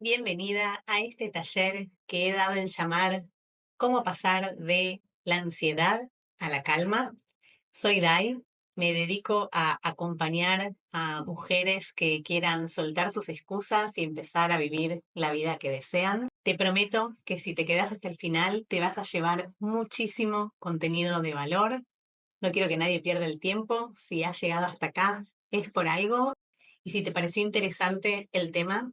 Bienvenida a este taller que he dado en llamar ¿Cómo pasar de la ansiedad a la calma? Soy Dai, me dedico a acompañar a mujeres que quieran soltar sus excusas y empezar a vivir la vida que desean. Te prometo que si te quedas hasta el final te vas a llevar muchísimo contenido de valor. No quiero que nadie pierda el tiempo. Si has llegado hasta acá es por algo. Y si te pareció interesante el tema,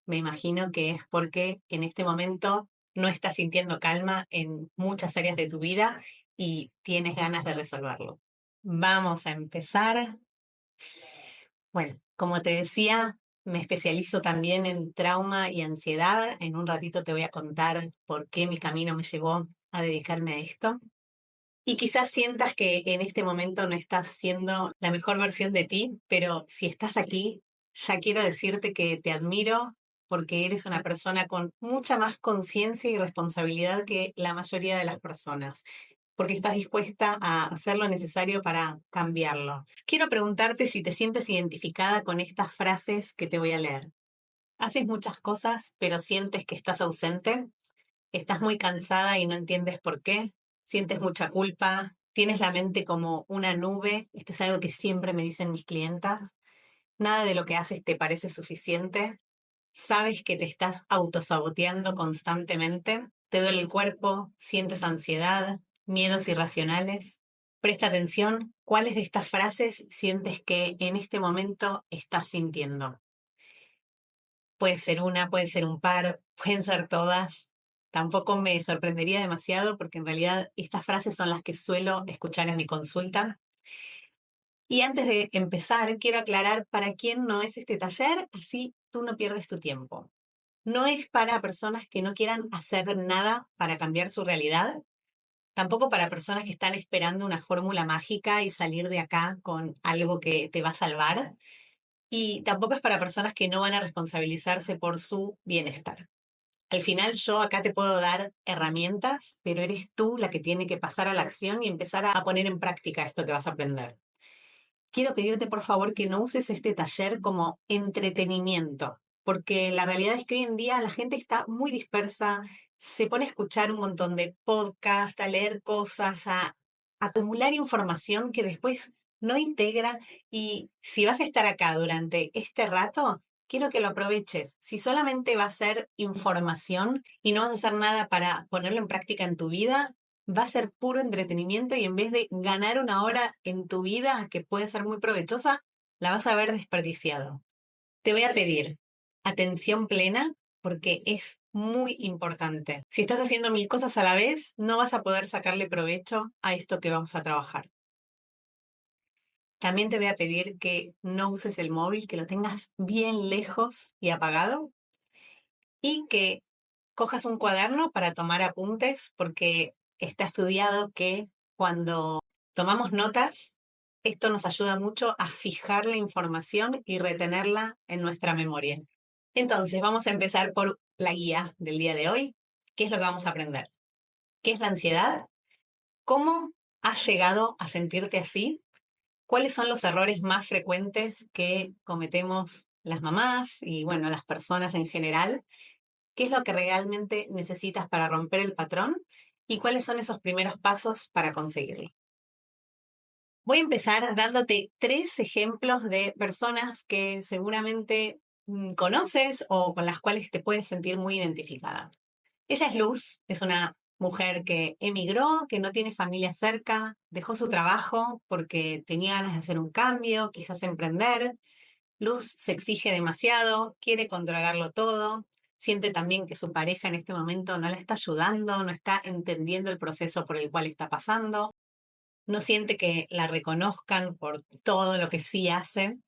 me imagino que es porque en este momento no estás sintiendo calma en muchas áreas de tu vida y tienes ganas de resolverlo. Vamos a empezar. Bueno, como te decía, me especializo también en trauma y ansiedad. En un ratito te voy a contar por qué mi camino me llevó a dedicarme a esto. Y quizás sientas que en este momento no estás siendo la mejor versión de ti, pero si estás aquí, ya quiero decirte que te admiro porque eres una persona con mucha más conciencia y responsabilidad que la mayoría de las personas, porque estás dispuesta a hacer lo necesario para cambiarlo. Quiero preguntarte si te sientes identificada con estas frases que te voy a leer. Haces muchas cosas, pero sientes que estás ausente. Estás muy cansada y no entiendes por qué. Sientes mucha culpa. Tienes la mente como una nube. Esto es algo que siempre me dicen mis clientas. Nada de lo que haces te parece suficiente. Sabes que te estás autosaboteando constantemente. Te duele el cuerpo. Sientes ansiedad, miedos irracionales. Presta atención. ¿Cuáles de estas frases sientes que en este momento estás sintiendo? Puede ser una, puede ser un par, pueden ser todas. Tampoco me sorprendería demasiado porque en realidad estas frases son las que suelo escuchar en mi consulta. Y antes de empezar, quiero aclarar para quién no es este taller, así tú no pierdes tu tiempo. No es para personas que no quieran hacer nada para cambiar su realidad, tampoco para personas que están esperando una fórmula mágica y salir de acá con algo que te va a salvar. Y tampoco es para personas que no van a responsabilizarse por su bienestar. Al final yo acá te puedo dar herramientas, pero eres tú la que tiene que pasar a la acción y empezar a poner en práctica esto que vas a aprender. Quiero pedirte por favor que no uses este taller como entretenimiento, porque la realidad es que hoy en día la gente está muy dispersa, se pone a escuchar un montón de podcasts, a leer cosas, a acumular información que después no integra, y si vas a estar acá durante este rato, quiero que lo aproveches. Si solamente va a ser información y no vas a hacer nada para ponerlo en práctica en tu vida, va a ser puro entretenimiento y en vez de ganar una hora en tu vida que puede ser muy provechosa, la vas a ver desperdiciado. Te voy a pedir atención plena porque es muy importante. Si estás haciendo mil cosas a la vez, no vas a poder sacarle provecho a esto que vamos a trabajar. También te voy a pedir que no uses el móvil, que lo tengas bien lejos y apagado y que cojas un cuaderno para tomar apuntes porque está estudiado que cuando tomamos notas, esto nos ayuda mucho a fijar la información y retenerla en nuestra memoria. Entonces, vamos a empezar por la guía del día de hoy. ¿Qué es lo que vamos a aprender? ¿Qué es la ansiedad? ¿Cómo has llegado a sentirte así? ¿Cuáles son los errores más frecuentes que cometemos las mamás y, bueno, las personas en general? ¿Qué es lo que realmente necesitas para romper el patrón? ¿Y cuáles son esos primeros pasos para conseguirlo? Voy a empezar dándote 3 ejemplos de personas que seguramente conoces o con las cuales te puedes sentir muy identificada. Ella es Luz, es una mujer que emigró, que no tiene familia cerca, dejó su trabajo porque tenía ganas de hacer un cambio, quizás emprender. Luz se exige demasiado, quiere controlarlo todo, siente también que su pareja en este momento no la está ayudando, no está entendiendo el proceso por el cual está pasando, no siente que la reconozcan por todo lo que sí hace,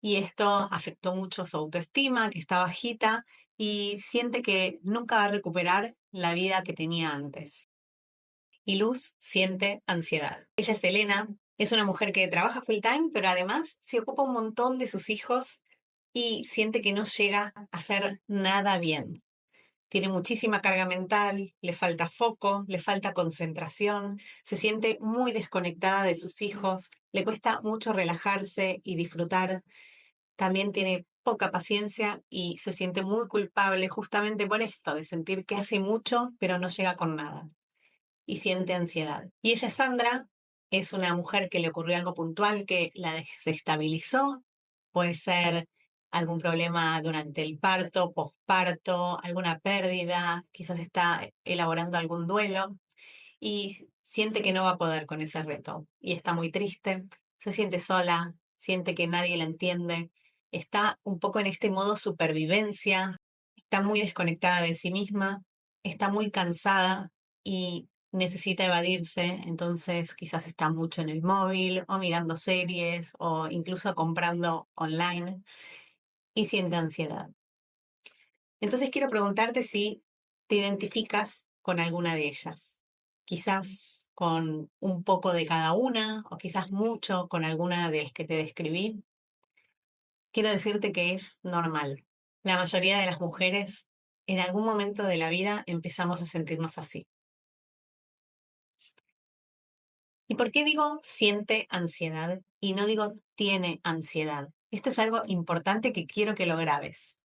y esto afectó mucho su autoestima, que está bajita, y siente que nunca va a recuperar la vida que tenía antes. Y Luz siente ansiedad. Ella es Elena, es una mujer que trabaja full time, pero además se ocupa un montón de sus hijos y siente que no llega a hacer nada bien. Tiene muchísima carga mental, le falta foco, le falta concentración, se siente muy desconectada de sus hijos, le cuesta mucho relajarse y disfrutar. También tiene poca paciencia y se siente muy culpable justamente por esto, de sentir que hace mucho pero no llega con nada y siente ansiedad. Y ella, Sandra, es una mujer que le ocurrió algo puntual que la desestabilizó. Puede ser algún problema durante el parto, posparto, alguna pérdida, quizás está elaborando algún duelo y siente que no va a poder con ese reto. Y está muy triste, se siente sola, siente que nadie la entiende, está un poco en este modo supervivencia, está muy desconectada de sí misma, está muy cansada y necesita evadirse, entonces quizás está mucho en el móvil o mirando series o incluso comprando online y siente ansiedad. Entonces quiero preguntarte si te identificas con alguna de ellas. Quizás con un poco de cada una o quizás mucho con alguna de las que te describí. Quiero decirte que es normal. La mayoría de las mujeres en algún momento de la vida empezamos a sentirnos así. ¿Y por qué digo siente ansiedad y no digo tiene ansiedad? Esto es algo importante que quiero que lo grabes.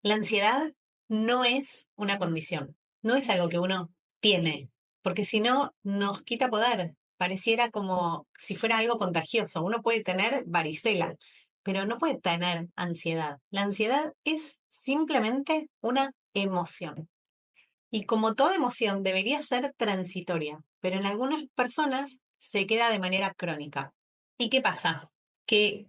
La ansiedad no es una condición, no es algo que uno tiene, porque si no nos quita poder. Pareciera como si fuera algo contagioso. Uno puede tener varicela, pero no puede tener ansiedad. La ansiedad es simplemente una emoción. Y como toda emoción debería ser transitoria, pero en algunas personas se queda de manera crónica. ¿Y qué pasa? Que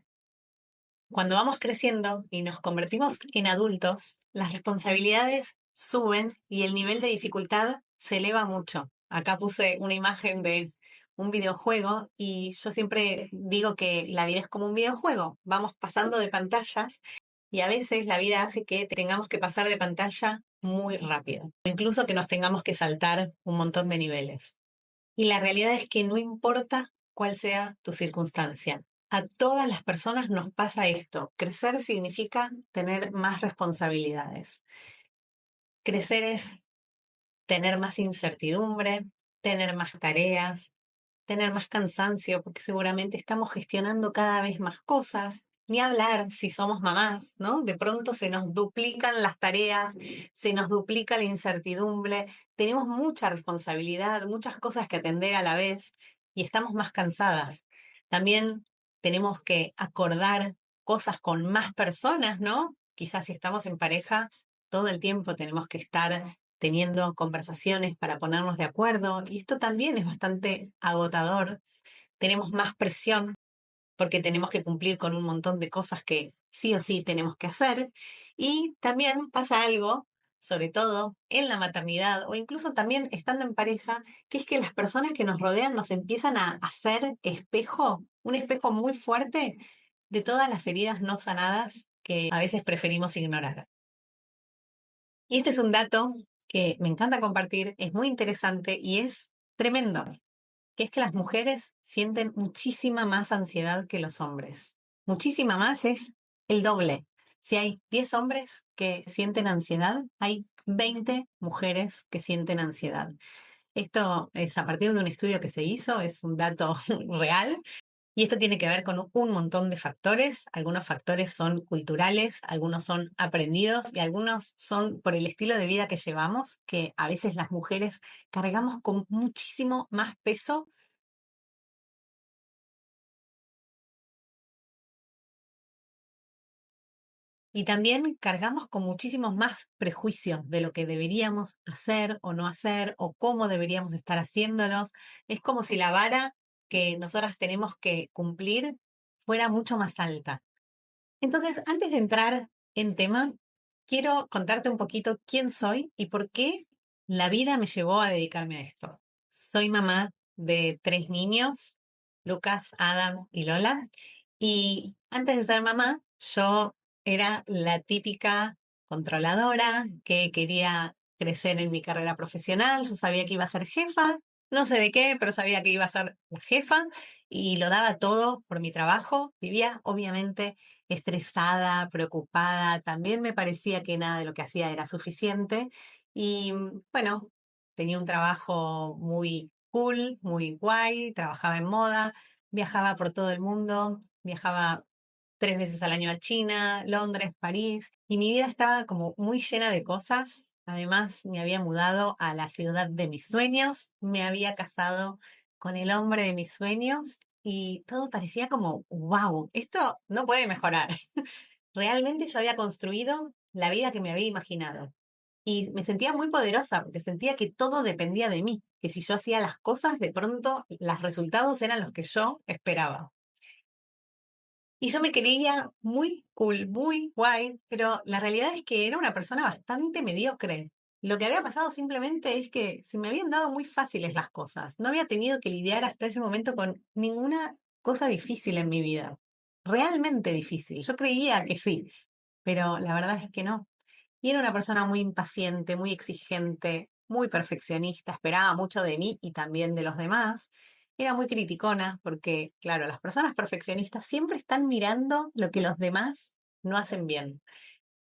cuando vamos creciendo y nos convertimos en adultos, las responsabilidades suben y el nivel de dificultad se eleva mucho. Acá puse una imagen de un videojuego y yo siempre digo que la vida es como un videojuego. Vamos pasando de pantallas y a veces la vida hace que tengamos que pasar de pantalla muy rápido, o incluso que nos tengamos que saltar un montón de niveles. Y la realidad es que no importa cuál sea tu circunstancia. A todas las personas nos pasa esto. Crecer significa tener más responsabilidades. Crecer es tener más incertidumbre, tener más tareas, tener más cansancio, porque seguramente estamos gestionando cada vez más cosas. Ni hablar si somos mamás, ¿no? De pronto se nos duplican las tareas, se nos duplica la incertidumbre, tenemos mucha responsabilidad, muchas cosas que atender a la vez y estamos más cansadas. También tenemos que acordar cosas con más personas, ¿no? Quizás si estamos en pareja, todo el tiempo tenemos que estar teniendo conversaciones para ponernos de acuerdo y esto también es bastante agotador. Tenemos más presión porque tenemos que cumplir con un montón de cosas que sí o sí tenemos que hacer y también pasa algo, sobre todo en la maternidad o incluso también estando en pareja, que es que las personas que nos rodean nos empiezan a hacer espejo, un espejo muy fuerte de todas las heridas no sanadas que a veces preferimos ignorar. Y este es un dato que me encanta compartir, es muy interesante y es tremendo, que es que las mujeres sienten muchísima más ansiedad que los hombres. Muchísima más es el doble. Si hay 10 hombres que sienten ansiedad, hay 20 mujeres que sienten ansiedad. Esto es a partir de un estudio que se hizo, es un dato real y esto tiene que ver con un montón de factores. Algunos factores son culturales, algunos son aprendidos y algunos son por el estilo de vida que llevamos, que a veces las mujeres cargamos con muchísimo más peso y también cargamos con muchísimos más prejuicios de lo que deberíamos hacer o no hacer o cómo deberíamos estar haciéndolos. Es como si la vara que nosotras tenemos que cumplir fuera mucho más alta. Entonces, antes de entrar en tema, quiero contarte un poquito quién soy y por qué la vida me llevó a dedicarme a esto. Soy mamá de 3 niños, Lucas, Adam y Lola, y antes de ser mamá, yo era la típica controladora que quería crecer en mi carrera profesional. Yo sabía que iba a ser jefa, no sé de qué, pero sabía que iba a ser la jefa y lo daba todo por mi trabajo. Vivía, obviamente, estresada, preocupada, también me parecía que nada de lo que hacía era suficiente y bueno, tenía un trabajo muy cool, muy guay, trabajaba en moda, viajaba por todo el mundo, viajaba 3 veces al año a China, Londres, París, y mi vida estaba como muy llena de cosas. Además, me había mudado a la ciudad de mis sueños, me había casado con el hombre de mis sueños y todo parecía como, wow, esto no puede mejorar. Realmente yo había construido la vida que me había imaginado. Y me sentía muy poderosa porque sentía que todo dependía de mí, que si yo hacía las cosas, de pronto los resultados eran los que yo esperaba. Y yo me creía muy cool, muy guay, pero la realidad es que era una persona bastante mediocre. Lo que había pasado simplemente es que se me habían dado muy fáciles las cosas. No había tenido que lidiar hasta ese momento con ninguna cosa difícil en mi vida. Realmente difícil. Yo creía que sí, pero la verdad es que no. Y era una persona muy impaciente, muy exigente, muy perfeccionista, esperaba mucho de mí y también de los demás. Era muy criticona porque, claro, las personas perfeccionistas siempre están mirando lo que los demás no hacen bien.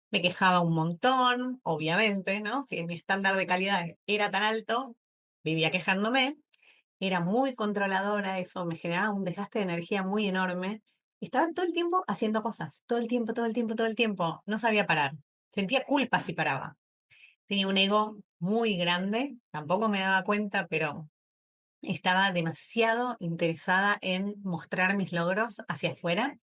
Me quejaba un montón, obviamente, ¿no? Si mi estándar de calidad era tan alto, vivía quejándome. Era muy controladora, eso me generaba un desgaste de energía muy enorme. Estaba todo el tiempo haciendo cosas, todo el tiempo, todo el tiempo, todo el tiempo. No sabía parar. Sentía culpa si paraba. Tenía un ego muy grande, tampoco me daba cuenta, pero estaba demasiado interesada en mostrar mis logros hacia afuera.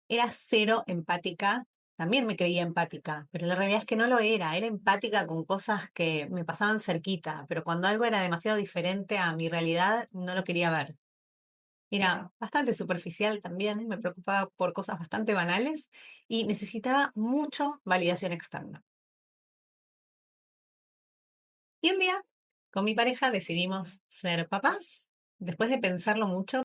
Era cero empática, también me creía empática, pero la realidad es que no lo era. Era empática con cosas que me pasaban cerquita, pero cuando algo era demasiado diferente a mi realidad, no lo quería ver. Era bastante superficial también, me preocupaba por cosas bastante banales y necesitaba mucho validación externa. Y un día, con mi pareja, decidimos ser papás, después de pensarlo mucho,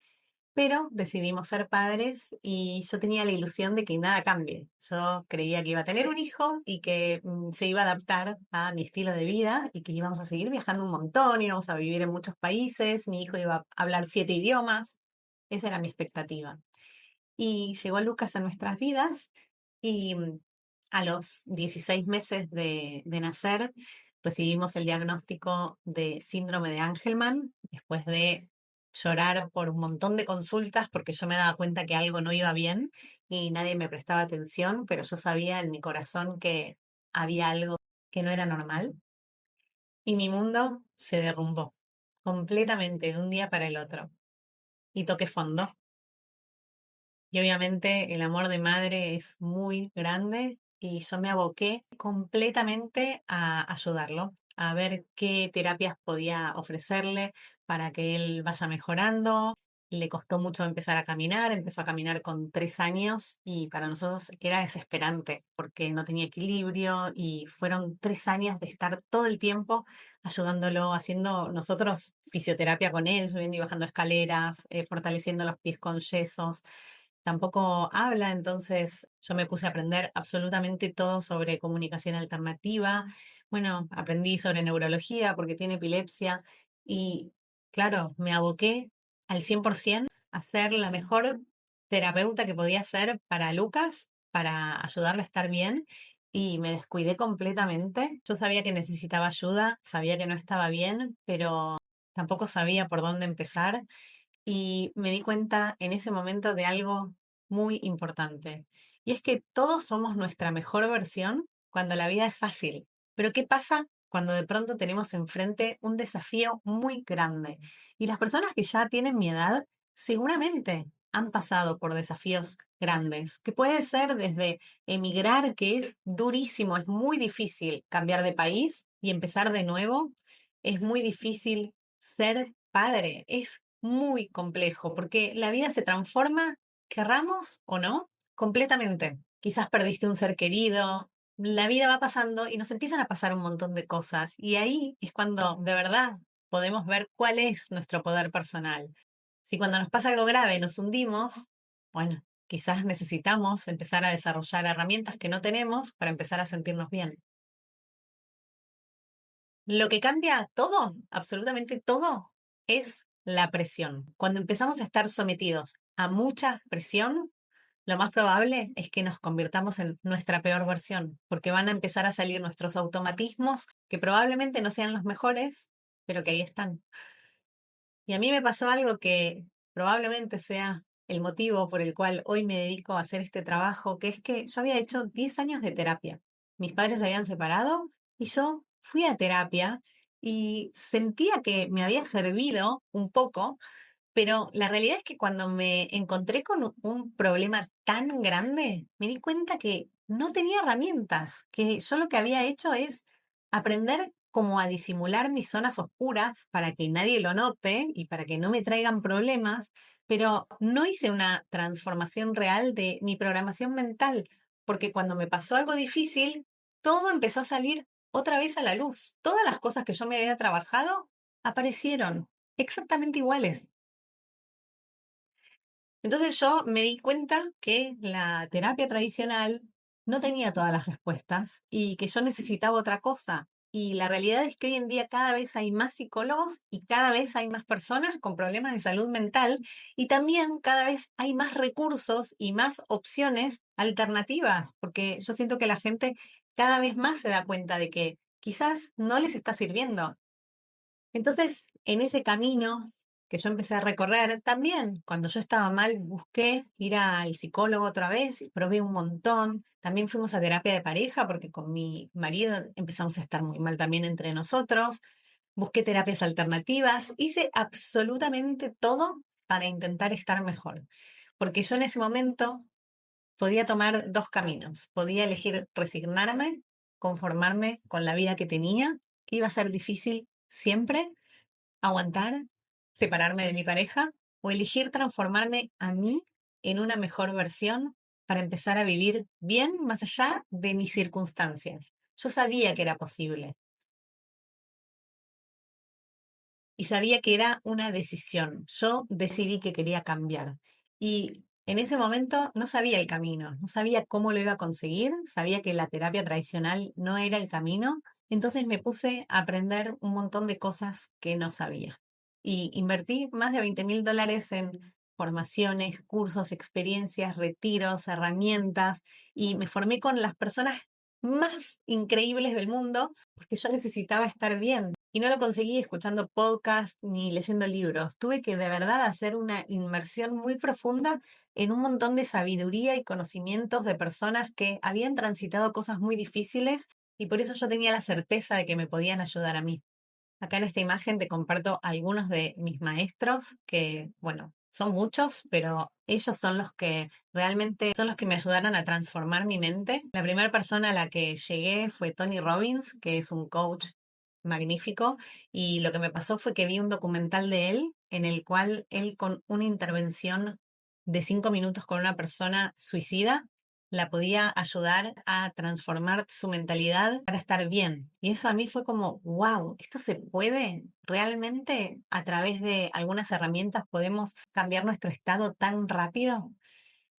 pero decidimos ser padres y yo tenía la ilusión de que nada cambie. Yo creía que iba a tener un hijo y que se iba a adaptar a mi estilo de vida y que íbamos a seguir viajando un montón, íbamos a vivir en muchos países, mi hijo iba a hablar 7 idiomas, esa era mi expectativa. Y llegó Lucas a nuestras vidas y a los 16 meses de nacer recibimos el diagnóstico de síndrome de Angelman, después de llorar por un montón de consultas porque yo me daba cuenta que algo no iba bien y nadie me prestaba atención, pero yo sabía en mi corazón que había algo que no era normal y mi mundo se derrumbó completamente de un día para el otro y toqué fondo. Y obviamente el amor de madre es muy grande y yo me aboqué completamente a ayudarlo, a ver qué terapias podía ofrecerle para que él vaya mejorando. Le costó mucho empezar a caminar, empezó a caminar con 3 años y para nosotros era desesperante porque no tenía equilibrio y fueron 3 años de estar todo el tiempo ayudándolo, haciendo nosotros fisioterapia con él, subiendo y bajando escaleras, fortaleciendo los pies con yesos. Tampoco habla, entonces yo me puse a aprender absolutamente todo sobre comunicación alternativa. Bueno, aprendí sobre neurología porque tiene epilepsia y claro, me aboqué al 100% a ser la mejor terapeuta que podía ser para Lucas, para ayudarlo a estar bien y me descuidé completamente. Yo sabía que necesitaba ayuda, sabía que no estaba bien, pero tampoco sabía por dónde empezar y me di cuenta en ese momento de algo muy importante. Y es que todos somos nuestra mejor versión cuando la vida es fácil. Pero ¿qué pasa cuando de pronto tenemos enfrente un desafío muy grande? Y las personas que ya tienen mi edad seguramente han pasado por desafíos grandes, que puede ser desde emigrar, que es durísimo, es muy difícil cambiar de país y empezar de nuevo, es muy difícil ser padre, es muy complejo, porque la vida se transforma, querramos o no, completamente. Quizás perdiste un ser querido, la vida va pasando y nos empiezan a pasar un montón de cosas. Y ahí es cuando de verdad podemos ver cuál es nuestro poder personal. Si cuando nos pasa algo grave nos hundimos, bueno, quizás necesitamos empezar a desarrollar herramientas que no tenemos para empezar a sentirnos bien. Lo que cambia todo, absolutamente todo, es la presión. Cuando empezamos a estar sometidos a mucha presión, lo más probable es que nos convirtamos en nuestra peor versión, porque van a empezar a salir nuestros automatismos que probablemente no sean los mejores, pero que ahí están. Y a mí me pasó algo que probablemente sea el motivo por el cual hoy me dedico a hacer este trabajo, que es que yo había hecho 10 años de terapia. Mis padres se habían separado y yo fui a terapia y sentía que me había servido un poco, pero la realidad es que cuando me encontré con un problema tan grande, me di cuenta que no tenía herramientas, que yo lo que había hecho es aprender como a disimular mis zonas oscuras para que nadie lo note y para que no me traigan problemas, pero no hice una transformación real de mi programación mental, porque cuando me pasó algo difícil, todo empezó a salir otra vez a la luz. Todas las cosas que yo me había trabajado aparecieron exactamente iguales. Entonces yo me di cuenta que la terapia tradicional no tenía todas las respuestas y que yo necesitaba otra cosa. Y la realidad es que hoy en día cada vez hay más psicólogos y cada vez hay más personas con problemas de salud mental y también cada vez hay más recursos y más opciones alternativas, porque yo siento que la gente cada vez más se da cuenta de que quizás no les está sirviendo. Entonces, en ese camino que yo empecé a recorrer, también cuando yo estaba mal, busqué ir al psicólogo otra vez, y probé un montón. También fuimos a terapia de pareja porque con mi marido empezamos a estar muy mal también entre nosotros. Busqué terapias alternativas, hice absolutamente todo para intentar estar mejor. Porque yo en ese momento podía tomar dos caminos. Podía elegir resignarme, conformarme con la vida que tenía, que iba a ser difícil siempre, aguantar, separarme de mi pareja o elegir transformarme a mí en una mejor versión para empezar a vivir bien más allá de mis circunstancias. Yo sabía que era posible y sabía que era una decisión. Yo decidí que quería cambiar y en ese momento no sabía el camino, no sabía cómo lo iba a conseguir, sabía que la terapia tradicional no era el camino, entonces me puse a aprender un montón de cosas que no sabía. Y invertí más de $20.000 en formaciones, cursos, experiencias, retiros, herramientas, y me formé con las personas más increíbles del mundo porque yo necesitaba estar bien. Y no lo conseguí escuchando podcasts ni leyendo libros. Tuve que de verdad hacer una inmersión muy profunda en un montón de sabiduría y conocimientos de personas que habían transitado cosas muy difíciles y por eso yo tenía la certeza de que me podían ayudar a mí. Acá en esta imagen te comparto algunos de mis maestros, que, bueno, son muchos, pero ellos son los que realmente son los que me ayudaron a transformar mi mente. La primera persona a la que llegué fue Tony Robbins, que es un coach magnífico, y lo que me pasó fue que vi un documental de él en el cual él con una intervención de 5 minutos con una persona suicida la podía ayudar a transformar su mentalidad para estar bien. Y eso a mí fue como, wow, esto se puede realmente a través de algunas herramientas podemos cambiar nuestro estado tan rápido.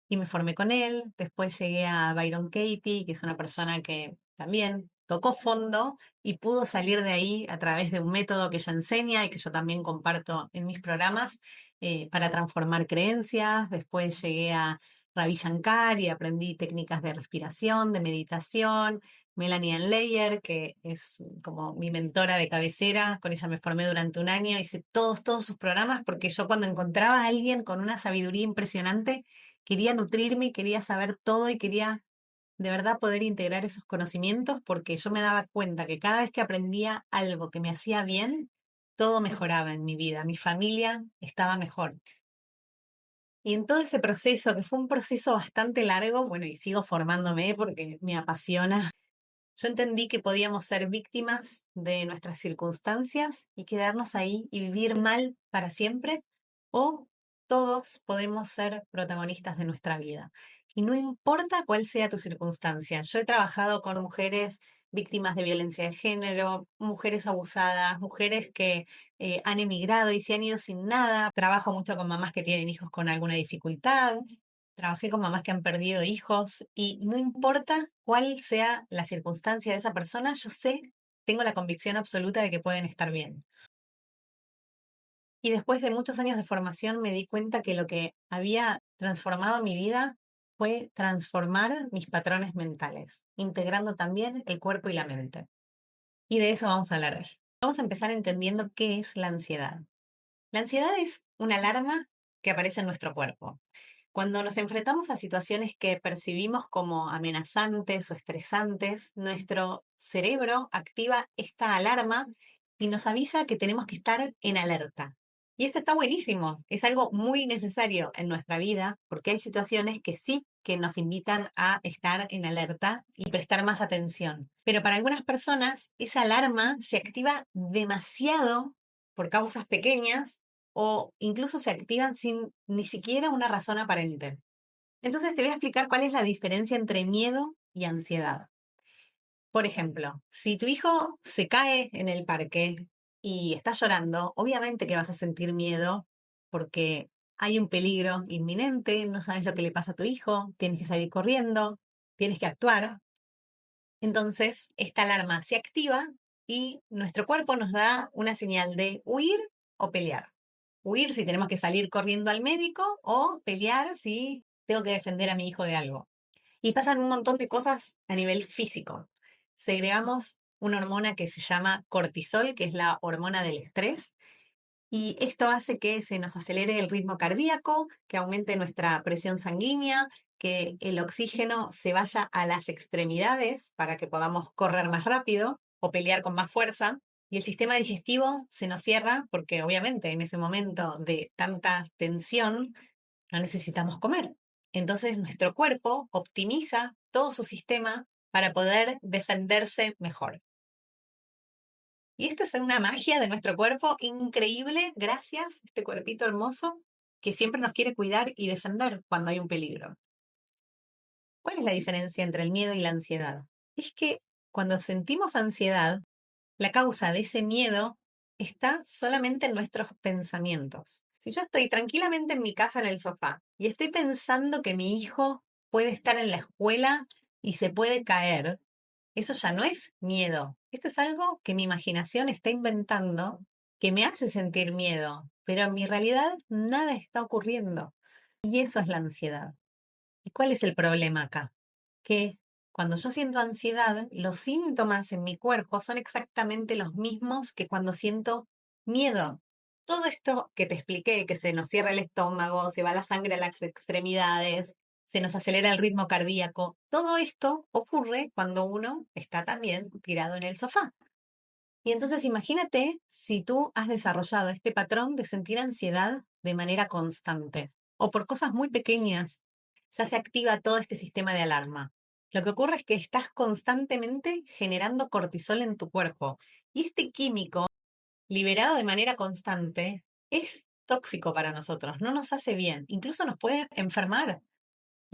Y me formé con él. Después llegué a Byron Katie, que es una persona que también tocó fondo y pudo salir de ahí a través de un método que ella enseña y que yo también comparto en mis programas para transformar creencias. Después llegué a Ravi Shankar y aprendí técnicas de respiración, de meditación. Melanie Ann Layer, que es como mi mentora de cabecera, con ella me formé durante un año, hice todos sus programas porque yo cuando encontraba a alguien con una sabiduría impresionante, quería nutrirme, quería saber todo y quería de verdad poder integrar esos conocimientos porque yo me daba cuenta que cada vez que aprendía algo que me hacía bien, todo mejoraba en mi vida, mi familia estaba mejor. Y en todo ese proceso, que fue un proceso bastante largo, bueno, y sigo formándome porque me apasiona, yo entendí que podíamos ser víctimas de nuestras circunstancias y quedarnos ahí y vivir mal para siempre, o todos podemos ser protagonistas de nuestra vida. Y no importa cuál sea tu circunstancia. Yo he trabajado con mujeres víctimas de violencia de género, mujeres abusadas, mujeres que han emigrado y se han ido sin nada. Trabajo mucho con mamás que tienen hijos con alguna dificultad. Trabajé con mamás que han perdido hijos y no importa cuál sea la circunstancia de esa persona, yo sé, tengo la convicción absoluta de que pueden estar bien. Y después de muchos años de formación me di cuenta que lo que había transformado mi vida fue transformar mis patrones mentales, integrando también el cuerpo y la mente. Y de eso vamos a hablar hoy. Vamos a empezar entendiendo qué es la ansiedad. La ansiedad es una alarma que aparece en nuestro cuerpo. Cuando nos enfrentamos a situaciones que percibimos como amenazantes o estresantes, nuestro cerebro activa esta alarma y nos avisa que tenemos que estar en alerta. Y esto está buenísimo, es algo muy necesario en nuestra vida porque hay situaciones que sí que nos invitan a estar en alerta y prestar más atención. Pero para algunas personas esa alarma se activa demasiado por causas pequeñas o incluso se activan sin ni siquiera una razón aparente. Entonces te voy a explicar cuál es la diferencia entre miedo y ansiedad. Por ejemplo, si tu hijo se cae en el parque y está llorando, obviamente que vas a sentir miedo porque hay un peligro inminente, no sabes lo que le pasa a tu hijo, tienes que salir corriendo, tienes que actuar. Entonces, esta alarma se activa y nuestro cuerpo nos da una señal de huir o pelear. Huir si tenemos que salir corriendo al médico o pelear si tengo que defender a mi hijo de algo. Y pasan un montón de cosas a nivel físico. Segregamos una hormona que se llama cortisol, que es la hormona del estrés, y esto hace que se nos acelere el ritmo cardíaco, que aumente nuestra presión sanguínea, que el oxígeno se vaya a las extremidades para que podamos correr más rápido o pelear con más fuerza. Y el sistema digestivo se nos cierra porque obviamente en ese momento de tanta tensión no necesitamos comer. Entonces nuestro cuerpo optimiza todo su sistema para poder defenderse mejor. Y esta es una magia de nuestro cuerpo increíble, gracias a este cuerpito hermoso que siempre nos quiere cuidar y defender cuando hay un peligro. ¿Cuál es la diferencia entre el miedo y la ansiedad? Es que cuando sentimos ansiedad, la causa de ese miedo está solamente en nuestros pensamientos. Si yo estoy tranquilamente en mi casa en el sofá y estoy pensando que mi hijo puede estar en la escuela y se puede caer, eso ya no es miedo. Esto es algo que mi imaginación está inventando que me hace sentir miedo, pero en mi realidad nada está ocurriendo. Y eso es la ansiedad. ¿Y cuál es el problema acá? Que cuando yo siento ansiedad, los síntomas en mi cuerpo son exactamente los mismos que cuando siento miedo. Todo esto que te expliqué, que se nos cierra el estómago, se va la sangre a las extremidades, se nos acelera el ritmo cardíaco, todo esto ocurre cuando uno está también tirado en el sofá. Y entonces imagínate si tú has desarrollado este patrón de sentir ansiedad de manera constante o por cosas muy pequeñas, ya se activa todo este sistema de alarma. Lo que ocurre es que estás constantemente generando cortisol en tu cuerpo y este químico liberado de manera constante es tóxico para nosotros, no nos hace bien, incluso nos puede enfermar.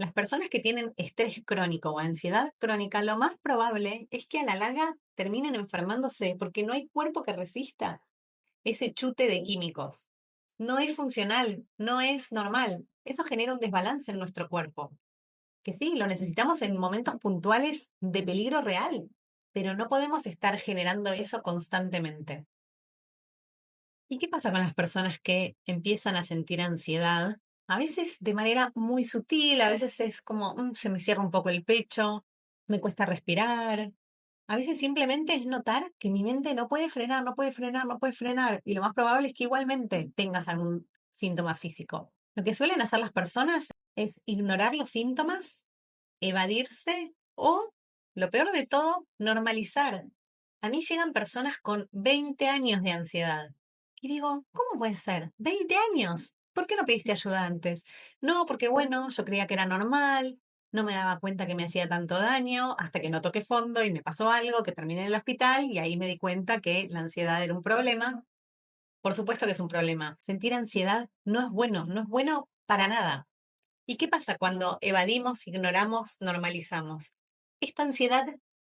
Las personas que tienen estrés crónico o ansiedad crónica, lo más probable es que a la larga terminen enfermándose porque no hay cuerpo que resista ese chute de químicos. No es funcional, no es normal. Eso genera un desbalance en nuestro cuerpo. Que sí, lo necesitamos en momentos puntuales de peligro real, pero no podemos estar generando eso constantemente. ¿Y qué pasa con las personas que empiezan a sentir ansiedad? A veces de manera muy sutil, a veces es como, se me cierra un poco el pecho, me cuesta respirar. A veces simplemente es notar que mi mente no puede frenar, no puede frenar, no puede frenar. Y lo más probable es que igualmente tengas algún síntoma físico. Lo que suelen hacer las personas es ignorar los síntomas, evadirse o, lo peor de todo, normalizar. A mí llegan personas con 20 años de ansiedad. Y digo, ¿cómo puede ser? 20 años. ¿Por qué no pediste ayuda antes? No, porque bueno, yo creía que era normal, no me daba cuenta que me hacía tanto daño, hasta que no toqué fondo y me pasó algo, que terminé en el hospital y ahí me di cuenta que la ansiedad era un problema. Por supuesto que es un problema. Sentir ansiedad no es bueno, no es bueno para nada. ¿Y qué pasa cuando evadimos, ignoramos, normalizamos? Esta ansiedad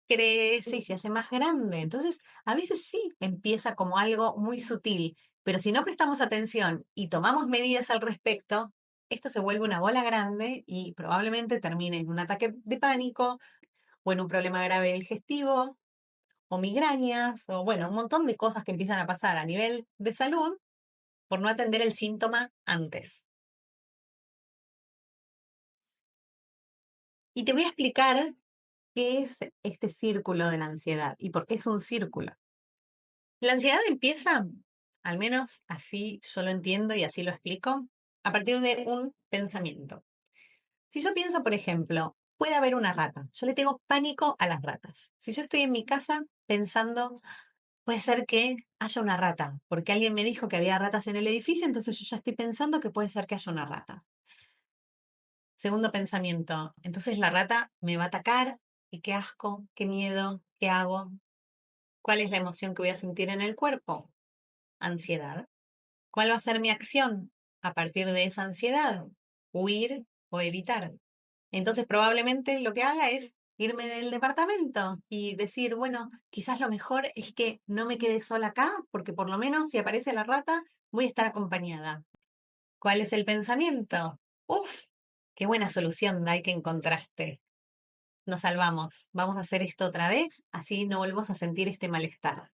crece y se hace más grande. Entonces, a veces sí empieza como algo muy sutil, pero si no prestamos atención y tomamos medidas al respecto, esto se vuelve una bola grande y probablemente termine en un ataque de pánico o en un problema grave digestivo o migrañas o bueno, un montón de cosas que empiezan a pasar a nivel de salud por no atender el síntoma antes. Y te voy a explicar qué es este círculo de la ansiedad y por qué es un círculo. La ansiedad empieza, al menos así yo lo entiendo y así lo explico, a partir de un pensamiento. Si yo pienso, por ejemplo, puede haber una rata, yo le tengo pánico a las ratas. Si yo estoy en mi casa pensando, puede ser que haya una rata, porque alguien me dijo que había ratas en el edificio, entonces yo ya estoy pensando que puede ser que haya una rata. Segundo pensamiento, entonces la rata me va a atacar y qué asco, qué miedo, qué hago, cuál es la emoción que voy a sentir en el cuerpo, ansiedad. ¿Cuál va a ser mi acción a partir de esa ansiedad? Huir o evitar. Entonces probablemente lo que haga es irme del departamento y decir, bueno, quizás lo mejor es que no me quede sola acá, porque por lo menos si aparece la rata, voy a estar acompañada. ¿Cuál es el pensamiento? Uf, qué buena solución, Dai, que encontraste. Nos salvamos. Vamos a hacer esto otra vez, así no volvemos a sentir este malestar.